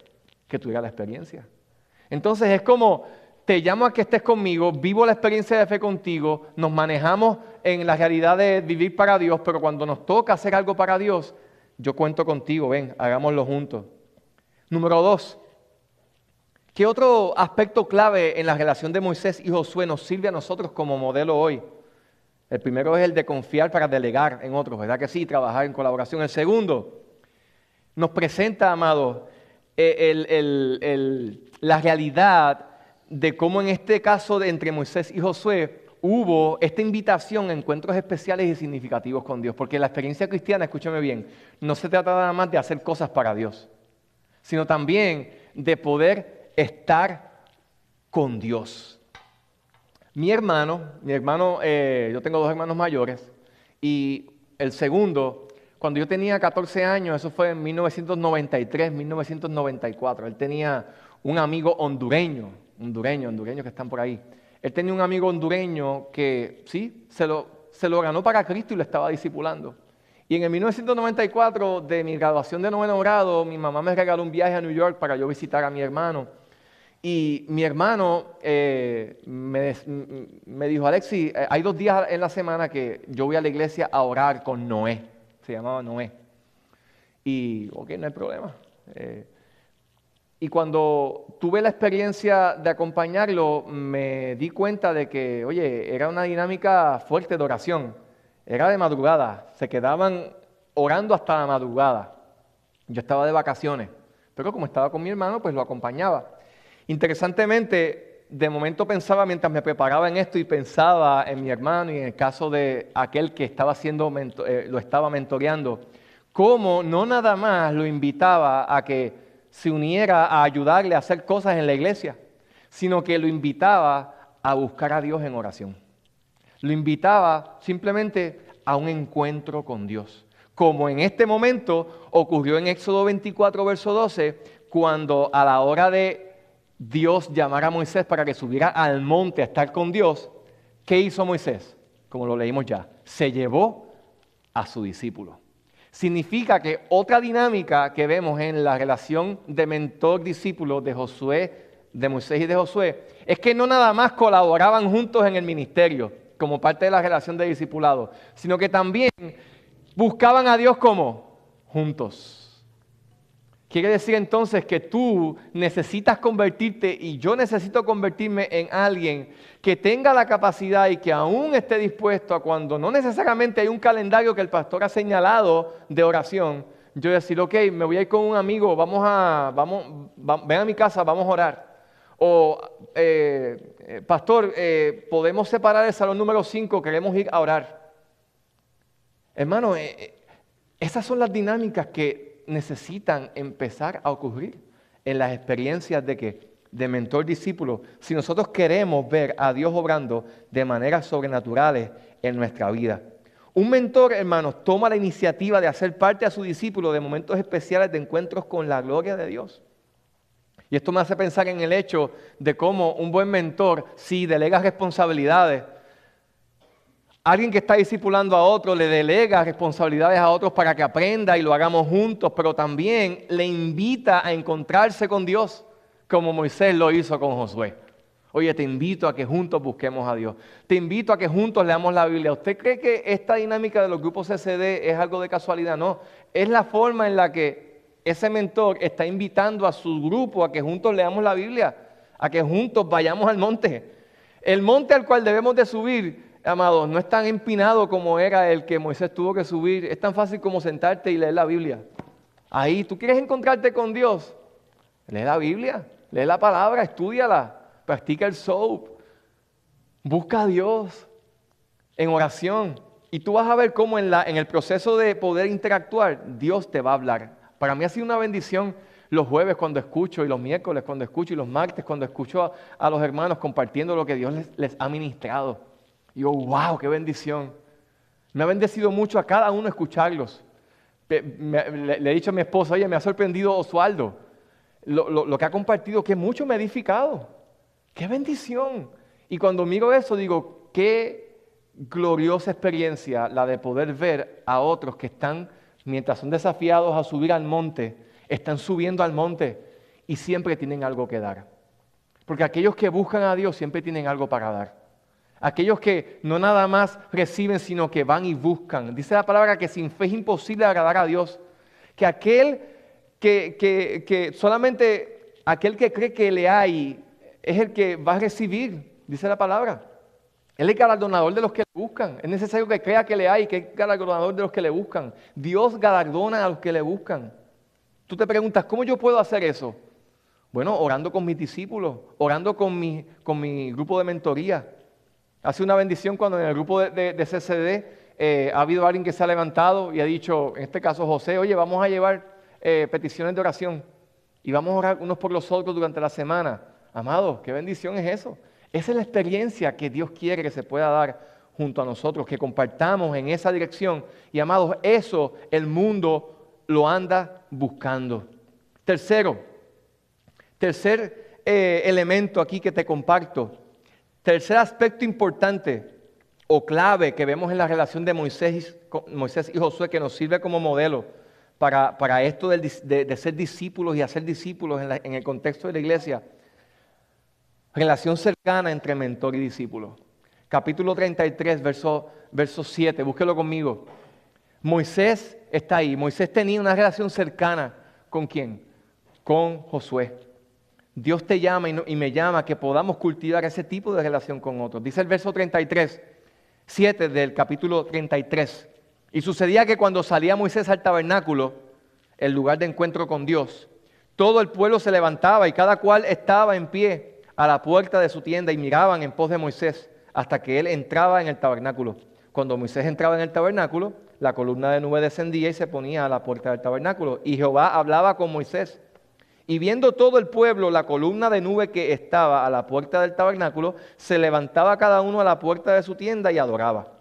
que tuviera la experiencia. Entonces es como, te llamo a que estés conmigo, vivo la experiencia de fe contigo, nos manejamos en la realidad de vivir para Dios, pero cuando nos toca hacer algo para Dios, yo cuento contigo, ven, hagámoslo juntos. Número 2. ¿Qué otro aspecto clave en la relación de Moisés y Josué nos sirve a nosotros como modelo hoy? El primero es el de confiar para delegar en otros, ¿verdad que sí? Trabajar en colaboración. El segundo nos presenta, amados, la realidad de cómo en este caso entre Moisés y Josué hubo esta invitación a encuentros especiales y significativos con Dios. Porque la experiencia cristiana, escúchame bien, no se trata nada más de hacer cosas para Dios, sino también de poder estar con Dios. Mi hermano, yo tengo 2 hermanos mayores y el segundo, cuando yo tenía 14 años, eso fue en 1993, 1994, él tenía un amigo hondureño que están por ahí. Él tenía un amigo hondureño que sí, se lo ganó para Cristo y lo estaba discipulando. Y en el 1994, de mi graduación de 9º grado, mi mamá me regaló un viaje a New York para yo visitar a mi hermano. Y mi hermano me dijo, Alexi, hay 2 días en la semana que yo voy a la iglesia a orar con Noé. Se llamaba Noé. Y, ok, no hay problema. Y cuando tuve la experiencia de acompañarlo, me di cuenta de que, oye, era una dinámica fuerte de oración. Era de madrugada. Se quedaban orando hasta la madrugada. Yo estaba de vacaciones. Pero como estaba con mi hermano, pues lo acompañaba. Interesantemente, de momento pensaba, mientras me preparaba en esto y pensaba en mi hermano y en el caso de aquel que estaba lo estaba mentoreando, cómo no nada más lo invitaba a que se uniera a ayudarle a hacer cosas en la iglesia, sino que lo invitaba a buscar a Dios en oración. Lo invitaba simplemente a un encuentro con Dios. Como en este momento ocurrió en Éxodo 24, verso 12, cuando a la hora de Dios llamara a Moisés para que subiera al monte a estar con Dios, ¿qué hizo Moisés? Como lo leímos ya, se llevó a su discípulo. Significa que otra dinámica que vemos en la relación de mentor-discípulo de Moisés y de Josué, es que no nada más colaboraban juntos en el ministerio, como parte de la relación de discipulado, sino que también buscaban a Dios como juntos. Quiere decir entonces que tú necesitas convertirte y yo necesito convertirme en alguien que tenga la capacidad y que aún esté dispuesto a cuando no necesariamente hay un calendario que el pastor ha señalado de oración, yo decir, ok, me voy a ir con un amigo, ven a mi casa, vamos a orar. O, pastor, podemos separar el salón número 5, queremos ir a orar. Hermano, esas son las dinámicas que necesitan empezar a ocurrir en las experiencias de mentor-discípulo, si nosotros queremos ver a Dios obrando de maneras sobrenaturales en nuestra vida. Un mentor, hermanos, toma la iniciativa de hacer parte a su discípulo de momentos especiales de encuentros con la gloria de Dios. Y esto me hace pensar en el hecho de cómo un buen mentor, sí, delega responsabilidades. Alguien que está discipulando a otro le delega responsabilidades a otros para que aprenda y lo hagamos juntos, pero también le invita a encontrarse con Dios, como Moisés lo hizo con Josué. Oye, te invito a que juntos busquemos a Dios. Te invito a que juntos leamos la Biblia. ¿Usted cree que esta dinámica de los grupos CCD es algo de casualidad? No, es la forma en la que ese mentor está invitando a su grupo a que juntos leamos la Biblia, a que juntos vayamos al monte. El monte al cual debemos de subir, amados, no es tan empinado como era el que Moisés tuvo que subir. Es tan fácil como sentarte y leer la Biblia. Ahí, ¿tú quieres encontrarte con Dios? Lee la Biblia, lee la palabra, estúdiala. Practica el soap, busca a Dios en oración y tú vas a ver cómo en el proceso de poder interactuar, Dios te va a hablar. Para mí ha sido una bendición los jueves cuando escucho y los miércoles cuando escucho y los martes cuando escucho a los hermanos compartiendo lo que Dios les ha ministrado. Y yo, wow, qué bendición. Me ha bendecido mucho a cada uno escucharlos. Le he dicho a mi esposa, oye, me ha sorprendido Oswaldo, lo que ha compartido, que mucho me ha edificado. ¡Qué bendición! Y cuando miro eso digo, qué gloriosa experiencia la de poder ver a otros que están, mientras son desafiados a subir al monte, están subiendo al monte y siempre tienen algo que dar. Porque aquellos que buscan a Dios siempre tienen algo para dar. Aquellos que no nada más reciben, sino que van y buscan. Dice la palabra que sin fe es imposible agradar a Dios. Que aquel que solamente aquel que cree que le hay es el que va a recibir, dice la palabra. Él es el galardonador de los que le buscan. Es necesario que crea que le hay, que es galardonador de los que le buscan. Dios galardona a los que le buscan. Tú te preguntas, ¿cómo yo puedo hacer eso? Bueno, orando con mis discípulos, orando con mi grupo de mentoría. Ha sido una bendición cuando en el grupo de CCD ha habido alguien que se ha levantado y ha dicho, en este caso José, oye, vamos a llevar peticiones de oración y vamos a orar unos por los otros durante la semana. Amados, qué bendición es eso. Esa es la experiencia que Dios quiere que se pueda dar junto a nosotros, que compartamos en esa dirección. Y amados, eso el mundo lo anda buscando. Tercer elemento aquí que te comparto. Tercer aspecto importante o clave que vemos en la relación de Moisés y Josué, que nos sirve como modelo para esto de ser discípulos y hacer discípulos en el contexto de la iglesia. Relación cercana entre mentor y discípulo. Capítulo 33, verso 7. Búsquelo conmigo. Moisés está ahí. Moisés tenía una relación cercana. ¿Con quién? Con Josué. Dios te llama y me llama que podamos cultivar ese tipo de relación con otros. Dice el verso 33, 7 del capítulo 33. Y sucedía que cuando salía Moisés al tabernáculo, el lugar de encuentro con Dios, todo el pueblo se levantaba y cada cual estaba en pie a la puerta de su tienda y miraban en pos de Moisés hasta que él entraba en el tabernáculo. Cuando Moisés entraba en el tabernáculo, la columna de nube descendía y se ponía a la puerta del tabernáculo. Y Jehová hablaba con Moisés. Y viendo todo el pueblo la columna de nube que estaba a la puerta del tabernáculo, se levantaba cada uno a la puerta de su tienda y adoraba.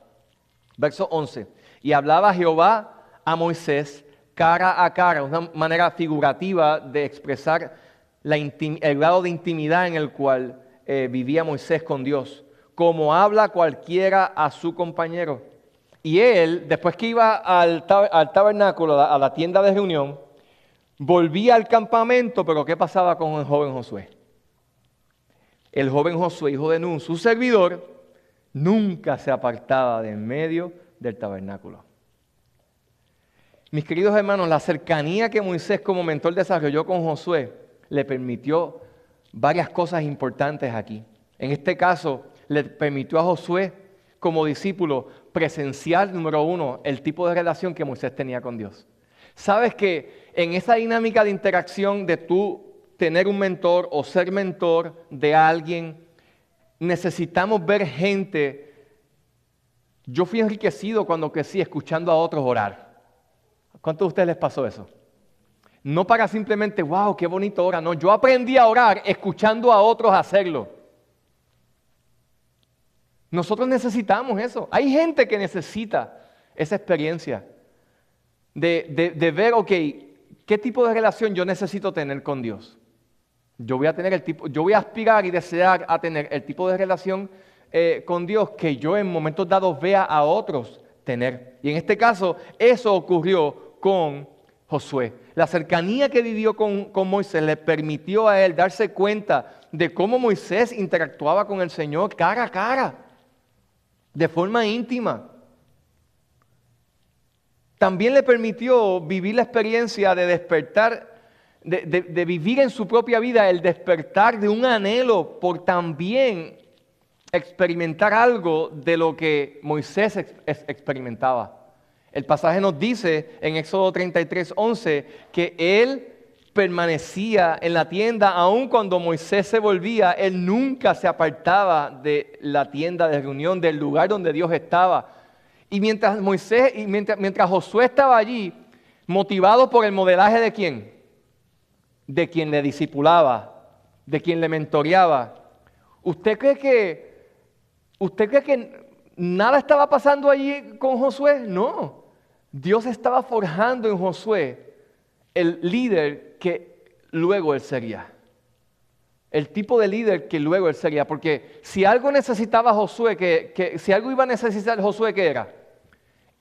Verso 11. Y hablaba Jehová a Moisés cara a cara, una manera figurativa de expresar el grado de intimidad en el cual vivía Moisés con Dios, como habla cualquiera a su compañero. Y él, después que iba al tabernáculo, a la tienda de reunión, volvía al campamento, pero ¿qué pasaba con el joven Josué? El joven Josué, hijo de Nun, su servidor, nunca se apartaba de en medio del tabernáculo. Mis queridos hermanos, la cercanía que Moisés como mentor desarrolló con Josué le permitió varias cosas importantes aquí. En este caso, le permitió a Josué como discípulo presenciar, número uno, el tipo de relación que Moisés tenía con Dios. Sabes que en esa dinámica de interacción de tú tener un mentor o ser mentor de alguien, necesitamos ver gente. Yo fui enriquecido cuando crecí escuchando a otros orar. ¿Cuántos de ustedes les pasó eso? No para simplemente, wow, qué bonito ora. No, yo aprendí a orar escuchando a otros hacerlo. Nosotros necesitamos eso. Hay gente que necesita esa experiencia de ver, ok, ¿qué tipo de relación yo necesito tener con Dios? Yo voy a aspirar y desear a tener el tipo de relación con Dios que yo en momentos dados vea a otros tener. Y en este caso, eso ocurrió con Josué. La cercanía que vivió con Moisés le permitió a él darse cuenta de cómo Moisés interactuaba con el Señor cara a cara, de forma íntima. También le permitió vivir la experiencia de despertar, de vivir en su propia vida el despertar de un anhelo por también experimentar algo de lo que Moisés experimentaba. El pasaje nos dice en Éxodo 33:11 que él permanecía en la tienda aun cuando Moisés se volvía. Él nunca se apartaba de la tienda de reunión, del lugar donde Dios estaba. Y mientras mientras Josué estaba allí, motivado por el modelaje de ¿quién? De quien le discipulaba, de quien le mentoreaba. ¿Usted cree que nada estaba pasando allí con Josué? No. Dios estaba forjando en Josué el líder que luego él sería. El tipo de líder que luego él sería. Porque si algo necesitaba Josué, si algo iba a necesitar Josué, ¿qué era?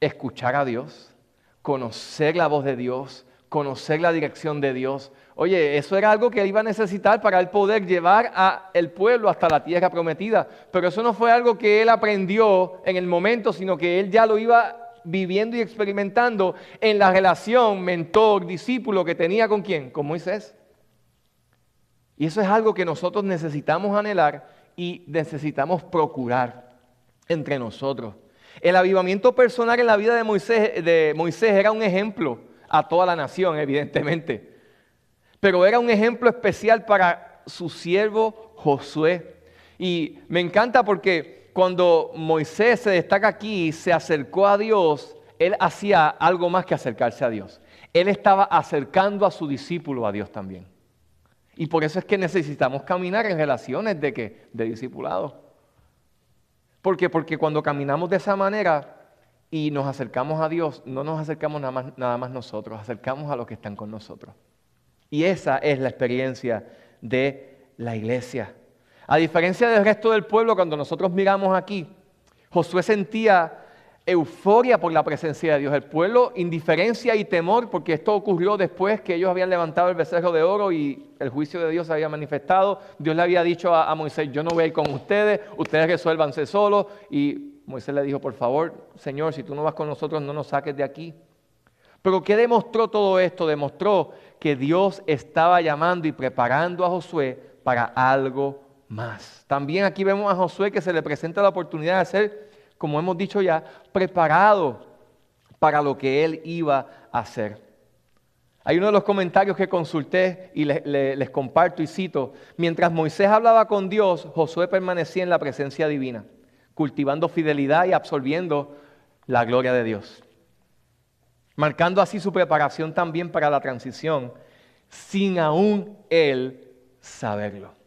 Escuchar a Dios, conocer la voz de Dios, conocer la dirección de Dios. Oye, eso era algo que él iba a necesitar para él poder llevar al pueblo hasta la tierra prometida. Pero eso no fue algo que él aprendió en el momento, sino que él ya lo iba viviendo y experimentando en la relación mentor-discípulo que tenía ¿con quién? Con Moisés. Y eso es algo que nosotros necesitamos anhelar y necesitamos procurar entre nosotros. El avivamiento personal en la vida de Moisés era un ejemplo a toda la nación, evidentemente. Pero era un ejemplo especial para su siervo Josué. Y me encanta porque cuando Moisés se destaca aquí y se acercó a Dios, él hacía algo más que acercarse a Dios. Él estaba acercando a su discípulo a Dios también. Y por eso es que necesitamos caminar en relaciones de ¿qué? De discipulado. ¿Por qué? Porque cuando caminamos de esa manera y nos acercamos a Dios, no nos acercamos nada más nosotros, acercamos a los que están con nosotros. Y esa es la experiencia de la iglesia. A diferencia del resto del pueblo, cuando nosotros miramos aquí, Josué sentía euforia por la presencia de Dios. El pueblo, indiferencia y temor, porque esto ocurrió después que ellos habían levantado el becerro de oro y el juicio de Dios se había manifestado. Dios le había dicho a Moisés, yo no voy a ir con ustedes resuélvanse solos. Y Moisés le dijo, por favor, Señor, si tú no vas con nosotros, no nos saques de aquí. Pero ¿qué demostró todo esto? Demostró que Dios estaba llamando y preparando a Josué para algo más. También aquí vemos a Josué que se le presenta la oportunidad de ser, como hemos dicho ya, preparado para lo que él iba a hacer. Hay uno de los comentarios que consulté y les comparto y cito. Mientras Moisés hablaba con Dios, Josué permanecía en la presencia divina, cultivando fidelidad y absorbiendo la gloria de Dios, marcando así su preparación también para la transición, sin aún él saberlo.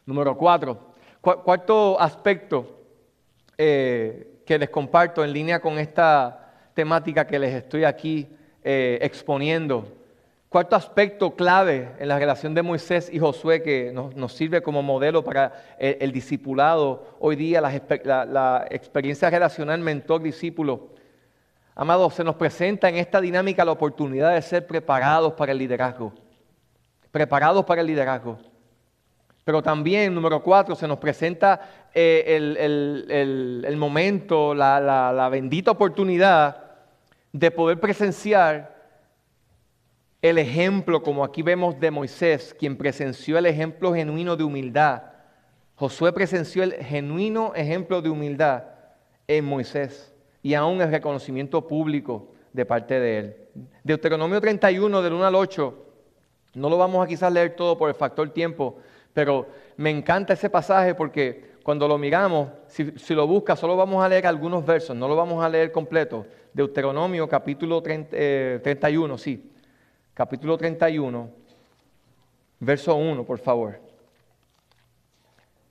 Número 4. Cuarto aspecto que les comparto en línea con esta temática que les estoy aquí exponiendo. Cuarto aspecto clave en la relación de Moisés y Josué que nos sirve como modelo para el discipulado hoy día, la experiencia relacional mentor-discípulo. Amados, se nos presenta en esta dinámica la oportunidad de ser preparados para el liderazgo. Preparados para el liderazgo. Pero también, número 4, se nos presenta el momento, la bendita oportunidad de poder presenciar el ejemplo, como aquí vemos de Moisés, quien presenció el ejemplo genuino de humildad. Josué presenció el genuino ejemplo de humildad en Moisés y aún el reconocimiento público de parte de él. Deuteronomio 31, del 1 al 8, no lo vamos a quizás leer todo por el factor tiempo, pero me encanta ese pasaje porque cuando lo miramos, si lo buscas, solo vamos a leer algunos versos, no lo vamos a leer completo. Deuteronomio capítulo 31, sí. Capítulo 31, verso 1, por favor.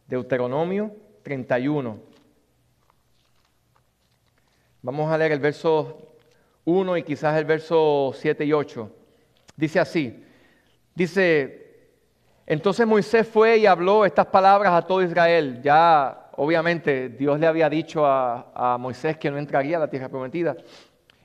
Deuteronomio 31. Vamos a leer el verso 1 y quizás el verso 7 y 8. Dice así, entonces Moisés fue y habló estas palabras a todo Israel. Ya, obviamente, Dios le había dicho a Moisés que no entraría a la tierra prometida.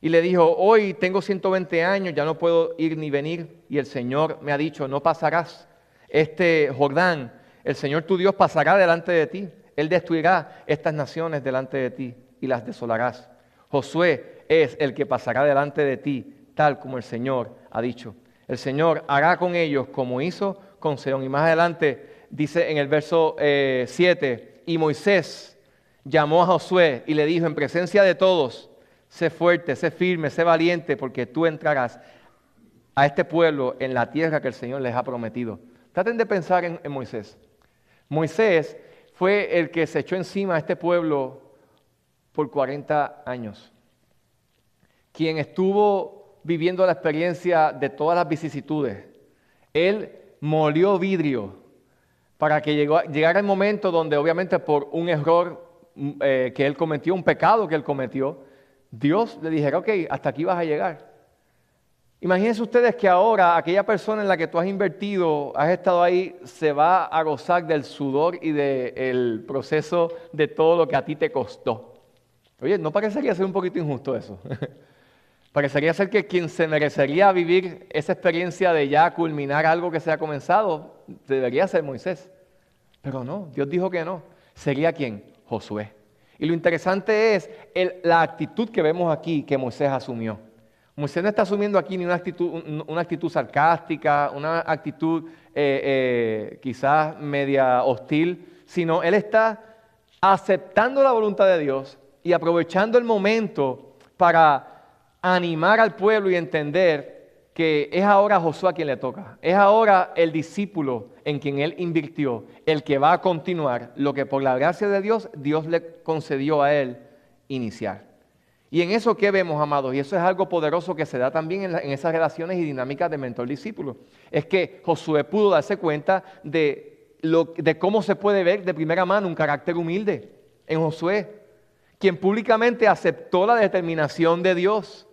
y le dijo, hoy tengo 120 años, ya no puedo ir ni venir, y el Señor me ha dicho, no pasarás este Jordán, el Señor tu Dios pasará delante de ti, Él destruirá estas naciones delante de ti y las desolarás. Josué es el que pasará delante de ti, tal como el Señor ha dicho. El Señor hará con ellos como hizo con Sehón. Y más adelante dice en el verso 7, y Moisés llamó a Josué y le dijo en presencia de todos, sé fuerte, sé firme, sé valiente, porque tú entrarás a este pueblo en la tierra que el Señor les ha prometido. Traten de pensar en Moisés. Moisés fue el que se echó encima a este pueblo por 40 años. Quien estuvo viviendo la experiencia de todas las vicisitudes. Él molió vidrio para que llegara el momento donde obviamente por un error que él cometió, un pecado que él cometió, Dios le dijera, ok, hasta aquí vas a llegar. Imagínense ustedes que ahora aquella persona en la que tú has invertido, has estado ahí, se va a gozar del sudor y del proceso de todo lo que a ti te costó. Oye, ¿no parecería ser un poquito injusto eso? Parecería ser que quien se merecería vivir esa experiencia de ya culminar algo que se ha comenzado, debería ser Moisés. Pero no, Dios dijo que no. ¿Sería quién? Josué. Y lo interesante es la actitud que vemos aquí que Moisés asumió. Moisés no está asumiendo aquí ni una actitud sarcástica, una actitud quizás media hostil, sino él está aceptando la voluntad de Dios y aprovechando el momento para animar al pueblo y entender que es ahora Josué a quien le toca. Es ahora el discípulo en quien él invirtió, el que va a continuar lo que por la gracia de Dios, Dios le concedió a él iniciar. Y en eso, ¿qué vemos, amados? Y eso es algo poderoso que se da también en esas relaciones y dinámicas de mentor-discípulo. Es que Josué pudo darse cuenta de cómo se puede ver de primera mano un carácter humilde en Josué, quien públicamente aceptó la determinación de Dios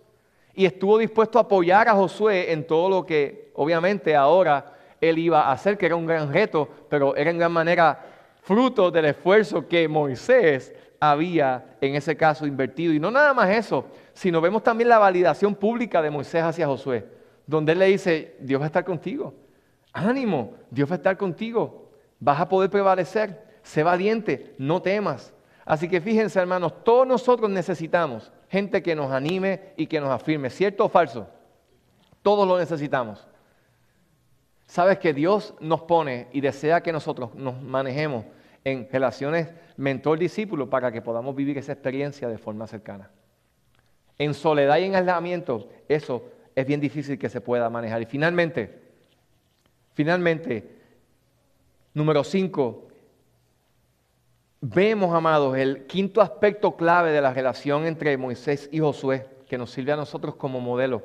y estuvo dispuesto a apoyar a Josué en todo lo que obviamente ahora él iba a hacer, que era un gran reto, pero era en gran manera fruto del esfuerzo que Moisés había en ese caso invertido. Y no nada más eso, sino vemos también la validación pública de Moisés hacia Josué, donde él le dice, Dios va a estar contigo, ánimo, Dios va a estar contigo, vas a poder prevalecer, sé valiente, no temas. Así que fíjense, hermanos, todos nosotros necesitamos gente que nos anime y que nos afirme, ¿cierto o falso? Todos lo necesitamos. Sabes que Dios nos pone y desea que nosotros nos manejemos en relaciones mentor-discípulo para que podamos vivir esa experiencia de forma cercana. En soledad y en aislamiento, eso es bien difícil que se pueda manejar. Y finalmente, número 5, vemos, amados, el quinto aspecto clave de la relación entre Moisés y Josué, que nos sirve a nosotros como modelo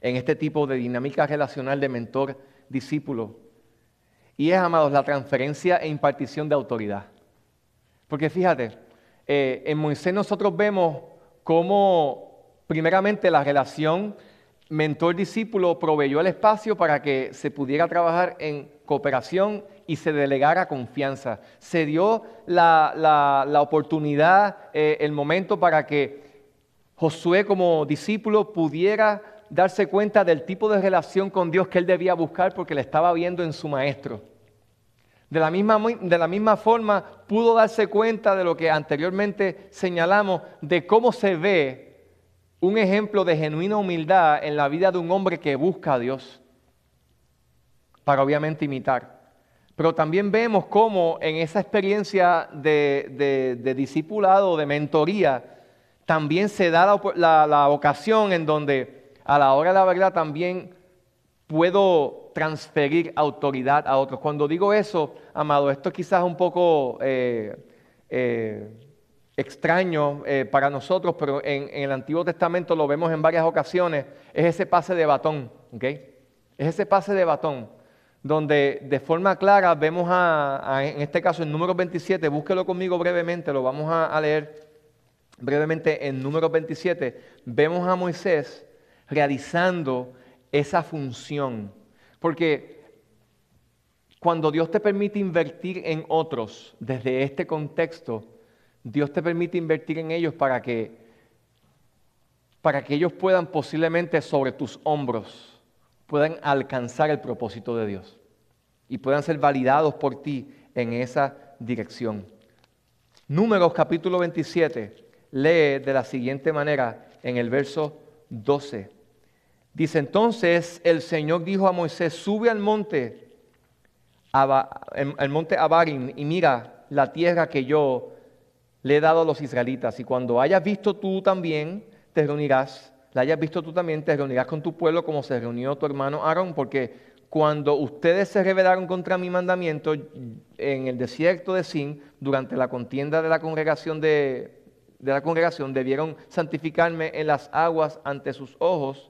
en este tipo de dinámica relacional de mentor-discípulo. Y es, amados, la transferencia e impartición de autoridad. Porque fíjate, en Moisés nosotros vemos cómo primeramente la relación mentor-discípulo proveyó el espacio para que se pudiera trabajar en cooperación y se delegara confianza. Se dio la oportunidad, el momento para que Josué como discípulo pudiera darse cuenta del tipo de relación con Dios que él debía buscar porque le estaba viendo en su maestro. De la misma forma pudo darse cuenta de lo que anteriormente señalamos, de cómo se ve un ejemplo de genuina humildad en la vida de un hombre que busca a Dios, para obviamente imitar. Pero también vemos cómo en esa experiencia de discipulado, de mentoría, también se da la ocasión en donde a la hora de la verdad también puedo transferir autoridad a otros. Cuando digo eso, amado, esto es quizás un poco extraño para nosotros, pero en el Antiguo Testamento lo vemos en varias ocasiones, es ese pase de batón, ¿ok? Es ese pase de batón, donde de forma clara vemos en este caso en Números 27, búsquelo conmigo brevemente, lo vamos a leer brevemente en Números 27, vemos a Moisés realizando esa función, porque cuando Dios te permite invertir en otros, desde este contexto, Dios te permite invertir en ellos para que para que ellos puedan posiblemente sobre tus hombros, puedan alcanzar el propósito de Dios y puedan ser validados por ti en esa dirección. Números capítulo 27 lee de la siguiente manera en el verso 12. Dice, entonces el Señor dijo a Moisés, sube al monte Abarim y mira la tierra que yo le he dado a los israelitas. Y cuando hayas visto tú también, te reunirás. La hayas visto tú también, te reunirás con tu pueblo como se reunió tu hermano Aarón, porque cuando ustedes se rebelaron contra mi mandamiento en el desierto de Sin, durante la contienda de la congregación debieron santificarme en las aguas ante sus ojos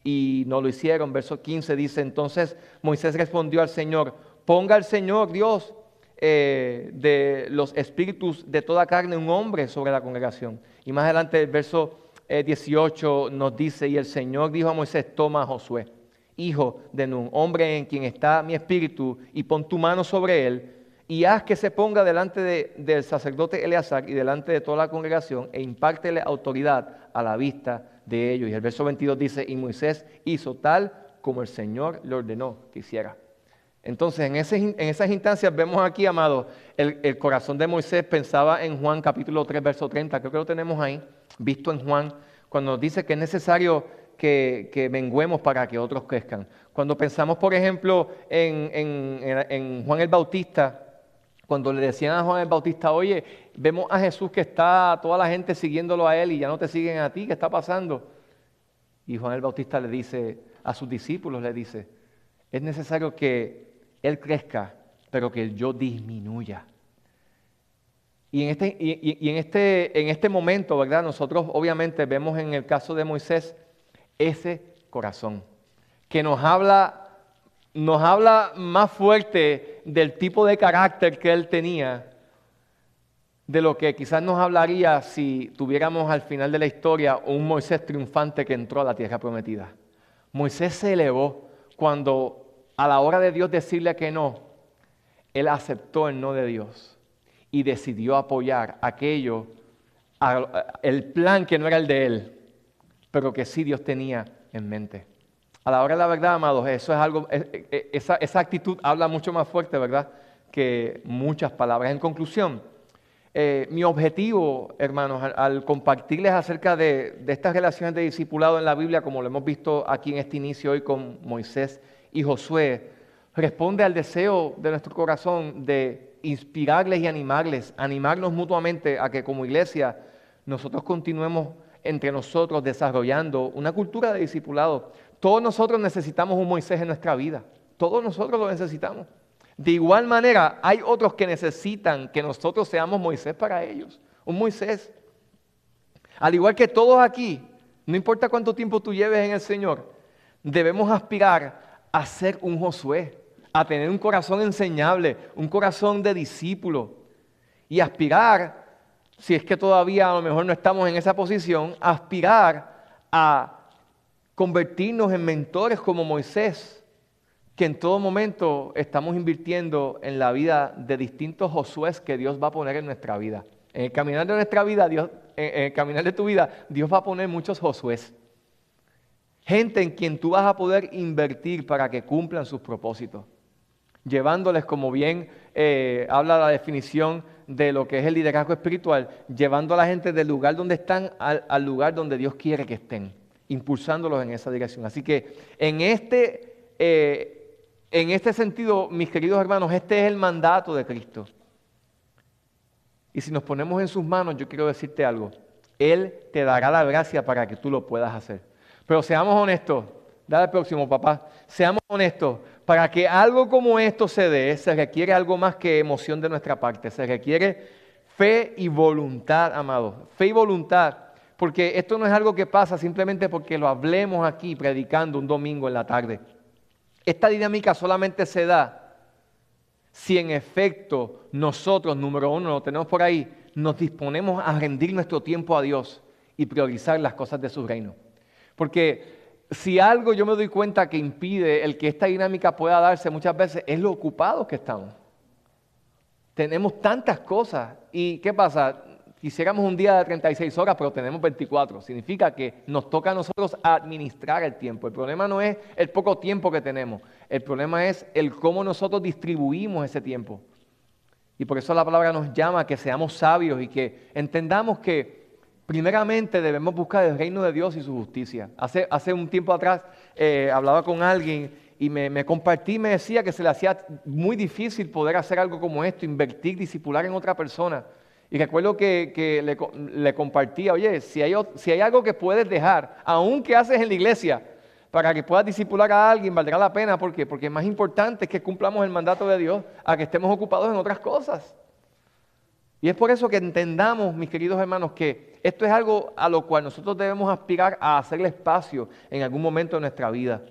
y no lo hicieron. Verso 15 dice, entonces Moisés respondió al Señor, ponga al Señor Dios de los espíritus de toda carne un hombre sobre la congregación. Y más adelante el verso 18 nos dice, y el Señor dijo a Moisés, toma a Josué, hijo de Nun, hombre en quien está mi espíritu, y pon tu mano sobre él, y haz que se ponga delante del sacerdote Eleazar y delante de toda la congregación, e impártele autoridad a la vista de ellos. Y el verso 22 dice, y Moisés hizo tal como el Señor le ordenó que hiciera. Entonces, en esas instancias vemos aquí, amados, el corazón de Moisés pensaba en Juan capítulo 3, verso 30, creo que lo tenemos ahí, visto en Juan, cuando nos dice que es necesario que menguemos para que otros crezcan. Cuando pensamos, por ejemplo, en Juan el Bautista, cuando le decían a Juan el Bautista, oye, vemos a Jesús que está toda la gente siguiéndolo a él y ya no te siguen a ti, ¿qué está pasando? Y Juan el Bautista le dice a sus discípulos, le dice, es necesario que él crezca, pero que yo disminuya. Y en este momento, ¿verdad? Nosotros obviamente vemos en el caso de Moisés ese corazón que nos habla más fuerte del tipo de carácter que él tenía, de lo que quizás nos hablaría si tuviéramos al final de la historia un Moisés triunfante que entró a la tierra prometida. Moisés se elevó cuando a la hora de Dios decirle que no, él aceptó el no de Dios y decidió apoyar el plan que no era el de él, pero que sí Dios tenía en mente. A la hora de la verdad, amados, eso es algo, esa actitud habla mucho más fuerte, ¿verdad?, que muchas palabras. En conclusión, mi objetivo, hermanos, al compartirles acerca de estas relaciones de discipulado en la Biblia, como lo hemos visto aquí en este inicio hoy con Moisés y Josué, responde al deseo de nuestro corazón de inspirarles y animarnos mutuamente a que como iglesia nosotros continuemos entre nosotros desarrollando una cultura de discipulado. Todos nosotros necesitamos un Moisés en nuestra vida, todos nosotros lo necesitamos. De igual manera, hay otros que necesitan que nosotros seamos Moisés para ellos, un Moisés. Al igual que todos aquí, no importa cuánto tiempo tú lleves en el Señor, debemos aspirar a ser un Josué, a tener un corazón enseñable, un corazón de discípulo y aspirar, si es que todavía a lo mejor no estamos en esa posición, aspirar a convertirnos en mentores como Moisés, que en todo momento estamos invirtiendo en la vida de distintos Josués que Dios va a poner en nuestra vida. En el caminar de nuestra vida, en el caminar de tu vida, Dios va a poner muchos Josués. Gente en quien tú vas a poder invertir para que cumplan sus propósitos. Llevándoles, como bien habla la definición de lo que es el liderazgo espiritual, llevando a la gente del lugar donde están al lugar donde Dios quiere que estén, impulsándolos en esa dirección. Así que en este sentido, mis queridos hermanos, este es el mandato de Cristo. Y si nos ponemos en sus manos, yo quiero decirte algo. Él te dará la gracia para que tú lo puedas hacer. Pero seamos honestos. Dale al próximo, papá. Seamos honestos. Para que algo como esto se dé, se requiere algo más que emoción de nuestra parte. Se requiere fe y voluntad, amados. Fe y voluntad. Porque esto no es algo que pasa simplemente porque lo hablemos aquí predicando un domingo en la tarde. Esta dinámica solamente se da si en efecto nosotros, número uno, lo tenemos por ahí, nos disponemos a rendir nuestro tiempo a Dios y priorizar las cosas de su reino. Porque si algo yo me doy cuenta que impide el que esta dinámica pueda darse muchas veces es lo ocupados que estamos. Tenemos tantas cosas y ¿qué pasa? Quisiéramos un día de 36 horas, pero tenemos 24. Significa que nos toca a nosotros administrar el tiempo. El problema no es el poco tiempo que tenemos. El problema es el cómo nosotros distribuimos ese tiempo. Y por eso la palabra nos llama a que seamos sabios y que entendamos que primeramente debemos buscar el reino de Dios y su justicia. Hace un tiempo atrás hablaba con alguien y me compartí, me decía que se le hacía muy difícil poder hacer algo como esto, invertir, discipular en otra persona. Y recuerdo que le compartía, oye, si hay algo que puedes dejar, aun que haces en la iglesia, para que puedas discipular a alguien, valdrá la pena. ¿Por qué? Porque más importante es que cumplamos el mandato de Dios a que estemos ocupados en otras cosas. Y es por eso que entendamos, mis queridos hermanos, que esto es algo a lo cual nosotros debemos aspirar a hacerle espacio en algún momento de nuestra vida.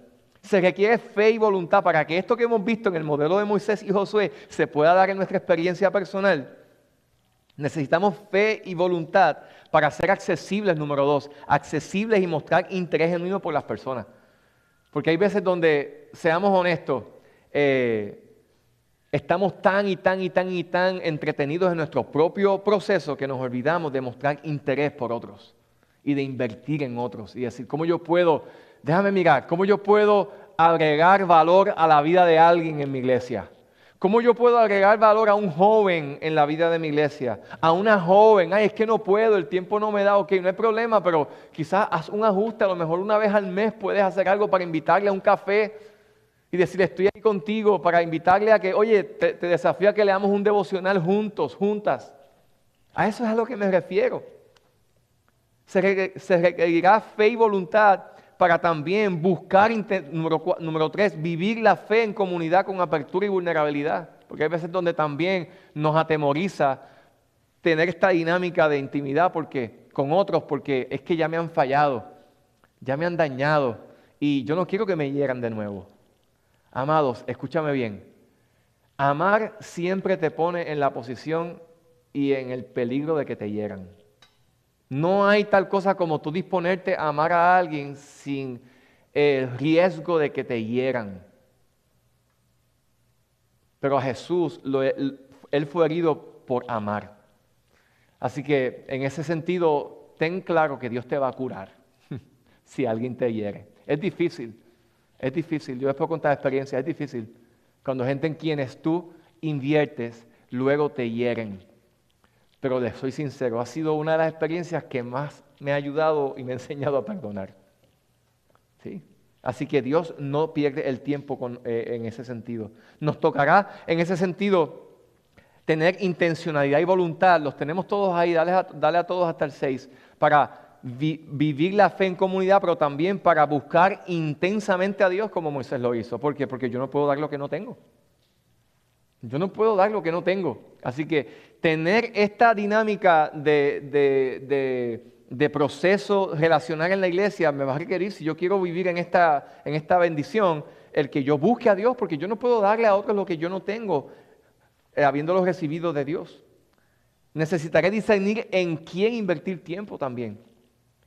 Se requiere fe y voluntad para que esto que hemos visto en el modelo de Moisés y Josué se pueda dar en nuestra experiencia personal. Necesitamos fe y voluntad para ser accesibles, número 2, accesibles y mostrar interés genuino por las personas. Porque hay veces donde, seamos honestos, estamos tan entretenidos en nuestro propio proceso que nos olvidamos de mostrar interés por otros y de invertir en otros y decir, ¿cómo yo puedo agregar valor a la vida de alguien en mi iglesia? ¿Cómo yo puedo agregar valor a un joven en la vida de mi iglesia? A una joven, es que no puedo, el tiempo no me da, ok, no hay problema, pero quizás haz un ajuste, a lo mejor una vez al mes puedes hacer algo para invitarle a un café y decirle, estoy ahí contigo, para invitarle a que, oye, te desafío a que leamos un devocional juntos, juntas. A eso es a lo que me refiero. Se requerirá fe y voluntad para también buscar, número 3, vivir la fe en comunidad con apertura y vulnerabilidad. Porque hay veces donde también nos atemoriza tener esta dinámica de intimidad con otros, porque es que ya me han fallado, ya me han dañado y yo no quiero que me hieran de nuevo. Amados, escúchame bien. Amar siempre te pone en la posición y en el peligro de que te hieran. No hay tal cosa como tú disponerte a amar a alguien sin el riesgo de que te hieran. Pero a Jesús, Él fue herido por amar. Así que en ese sentido, ten claro que Dios te va a curar si alguien te hiere. Es difícil, yo les puedo contar experiencia, es difícil. Cuando gente en quienes tú inviertes, luego te hieren. Pero les soy sincero, ha sido una de las experiencias que más me ha ayudado y me ha enseñado a perdonar. ¿Sí? Así que Dios no pierde el tiempo en ese sentido. Nos tocará en ese sentido tener intencionalidad y voluntad. Los tenemos todos ahí, dale a todos hasta el 6, para vivir la fe en comunidad, pero también para buscar intensamente a Dios como Moisés lo hizo. ¿Por qué? Porque yo no puedo dar lo que no tengo. Yo no puedo dar lo que no tengo. Así que tener esta dinámica de proceso relacional en la iglesia me va a requerir, si yo quiero vivir en esta bendición, el que yo busque a Dios, porque yo no puedo darle a otros lo que yo no tengo, habiéndolo recibido de Dios. Necesitaré discernir en quién invertir tiempo también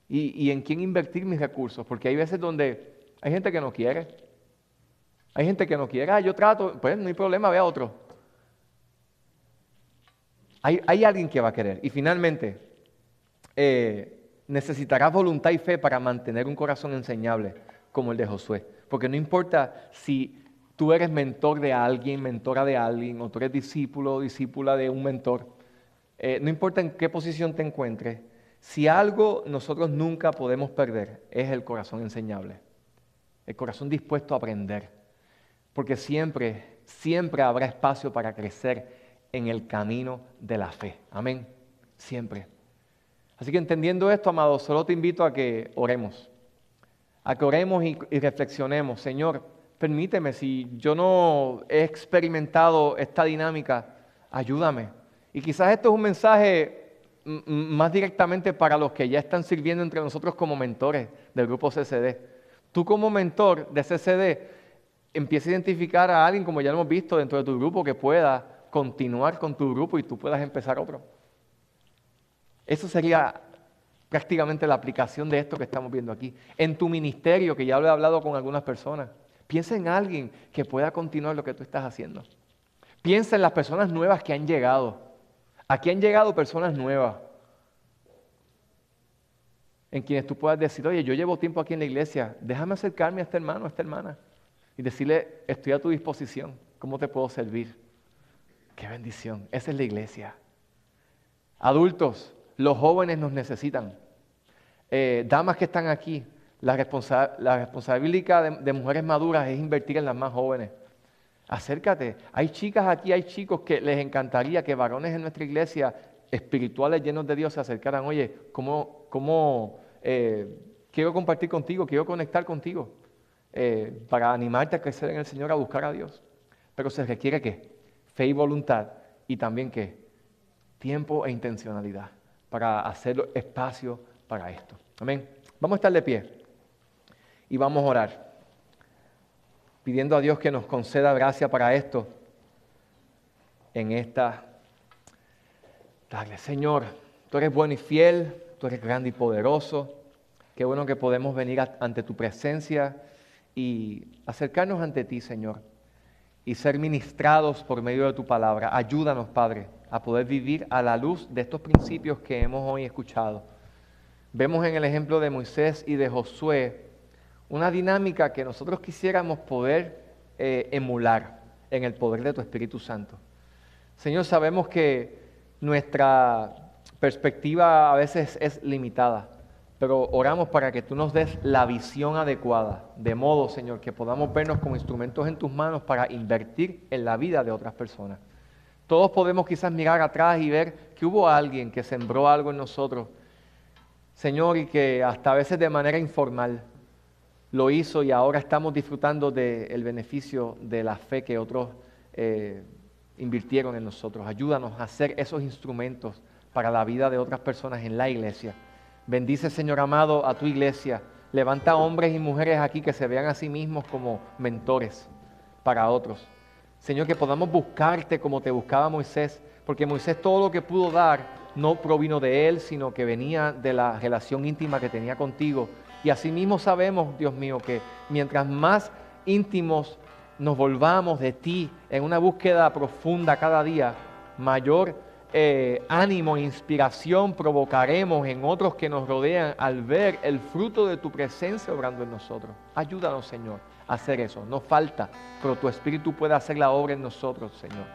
y en quién invertir mis recursos, porque hay veces donde hay gente que no quiere. Hay gente que no quiere, yo trato, pues no hay problema, ve a otro. Hay alguien que va a querer. Y finalmente, necesitarás voluntad y fe para mantener un corazón enseñable como el de Josué. Porque no importa si tú eres mentor de alguien, mentora de alguien, o tú eres discípulo o discípula de un mentor. No importa en qué posición te encuentres, si algo nosotros nunca podemos perder es el corazón enseñable. El corazón dispuesto a aprender. Porque siempre habrá espacio para crecer en el camino de la fe. Amén. Siempre. Así que entendiendo esto, amados, solo te invito a que oremos. A que oremos y reflexionemos. Señor, permíteme, si yo no he experimentado esta dinámica, ayúdame. Y quizás esto es un mensaje más directamente para los que ya están sirviendo entre nosotros como mentores del grupo CCD. Tú como mentor de CCD, empieza a identificar a alguien, como ya lo hemos visto, dentro de tu grupo que pueda continuar con tu grupo y tú puedas empezar otro. Eso sería prácticamente la aplicación de esto que estamos viendo aquí. En tu ministerio, que ya lo he hablado con algunas personas, piensa en alguien que pueda continuar lo que tú estás haciendo. Piensa en las personas nuevas que han llegado. Aquí han llegado personas nuevas. en quienes tú puedas decir, oye, yo llevo tiempo aquí en la iglesia, déjame acercarme a este hermano, a esta hermana, y decirle, estoy a tu disposición, ¿cómo te puedo servir? ¡Qué bendición! Esa es la iglesia. Adultos, los jóvenes nos necesitan. Damas que están aquí, la responsabilidad de mujeres maduras es invertir en las más jóvenes. Acércate. Hay chicas aquí, hay chicos que les encantaría que varones en nuestra iglesia espirituales llenos de Dios se acercaran. Oye, quiero compartir contigo, quiero conectar contigo para animarte a crecer en el Señor, a buscar a Dios. Pero se requiere ¿qué? Fe y voluntad y también ¿qué? Tiempo e intencionalidad para hacer espacio para esto. Amén. Vamos a estar de pie y vamos a orar, pidiendo a Dios que nos conceda gracia para esto en esta tarde. Señor, tú eres bueno y fiel, tú eres grande y poderoso. Qué bueno que podemos venir ante tu presencia y acercarnos ante ti, Señor, y ser ministrados por medio de tu palabra. Ayúdanos, Padre, a poder vivir a la luz de estos principios que hemos hoy escuchado. Vemos en el ejemplo de Moisés y de Josué una dinámica que nosotros quisiéramos poder emular en el poder de tu Espíritu Santo. Señor, sabemos que nuestra perspectiva a veces es limitada, pero oramos para que tú nos des la visión adecuada, de modo, Señor, que podamos vernos como instrumentos en tus manos para invertir en la vida de otras personas. Todos podemos quizás mirar atrás y ver que hubo alguien que sembró algo en nosotros, Señor, y que hasta a veces de manera informal lo hizo y ahora estamos disfrutando del beneficio de la fe que otros invirtieron en nosotros. Ayúdanos a ser esos instrumentos para la vida de otras personas en la iglesia. Bendice, Señor amado, a tu iglesia. Levanta hombres y mujeres aquí que se vean a sí mismos como mentores para otros. Señor, que podamos buscarte como te buscaba Moisés, porque Moisés todo lo que pudo dar no provino de él, sino que venía de la relación íntima que tenía contigo. Y asimismo sabemos, Dios mío, que mientras más íntimos nos volvamos de ti en una búsqueda profunda cada día, mayor ánimo e inspiración provocaremos en otros que nos rodean al ver el fruto de tu presencia obrando en nosotros. Ayúdanos, Señor, a hacer eso. Nos falta, pero tu Espíritu puede hacer la obra en nosotros, Señor.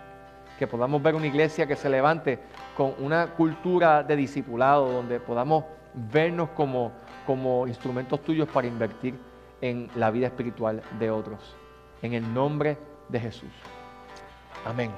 Que podamos ver una iglesia que se levante con una cultura de discipulado, donde podamos vernos como instrumentos tuyos para invertir en la vida espiritual de otros. En el nombre de Jesús. Amén.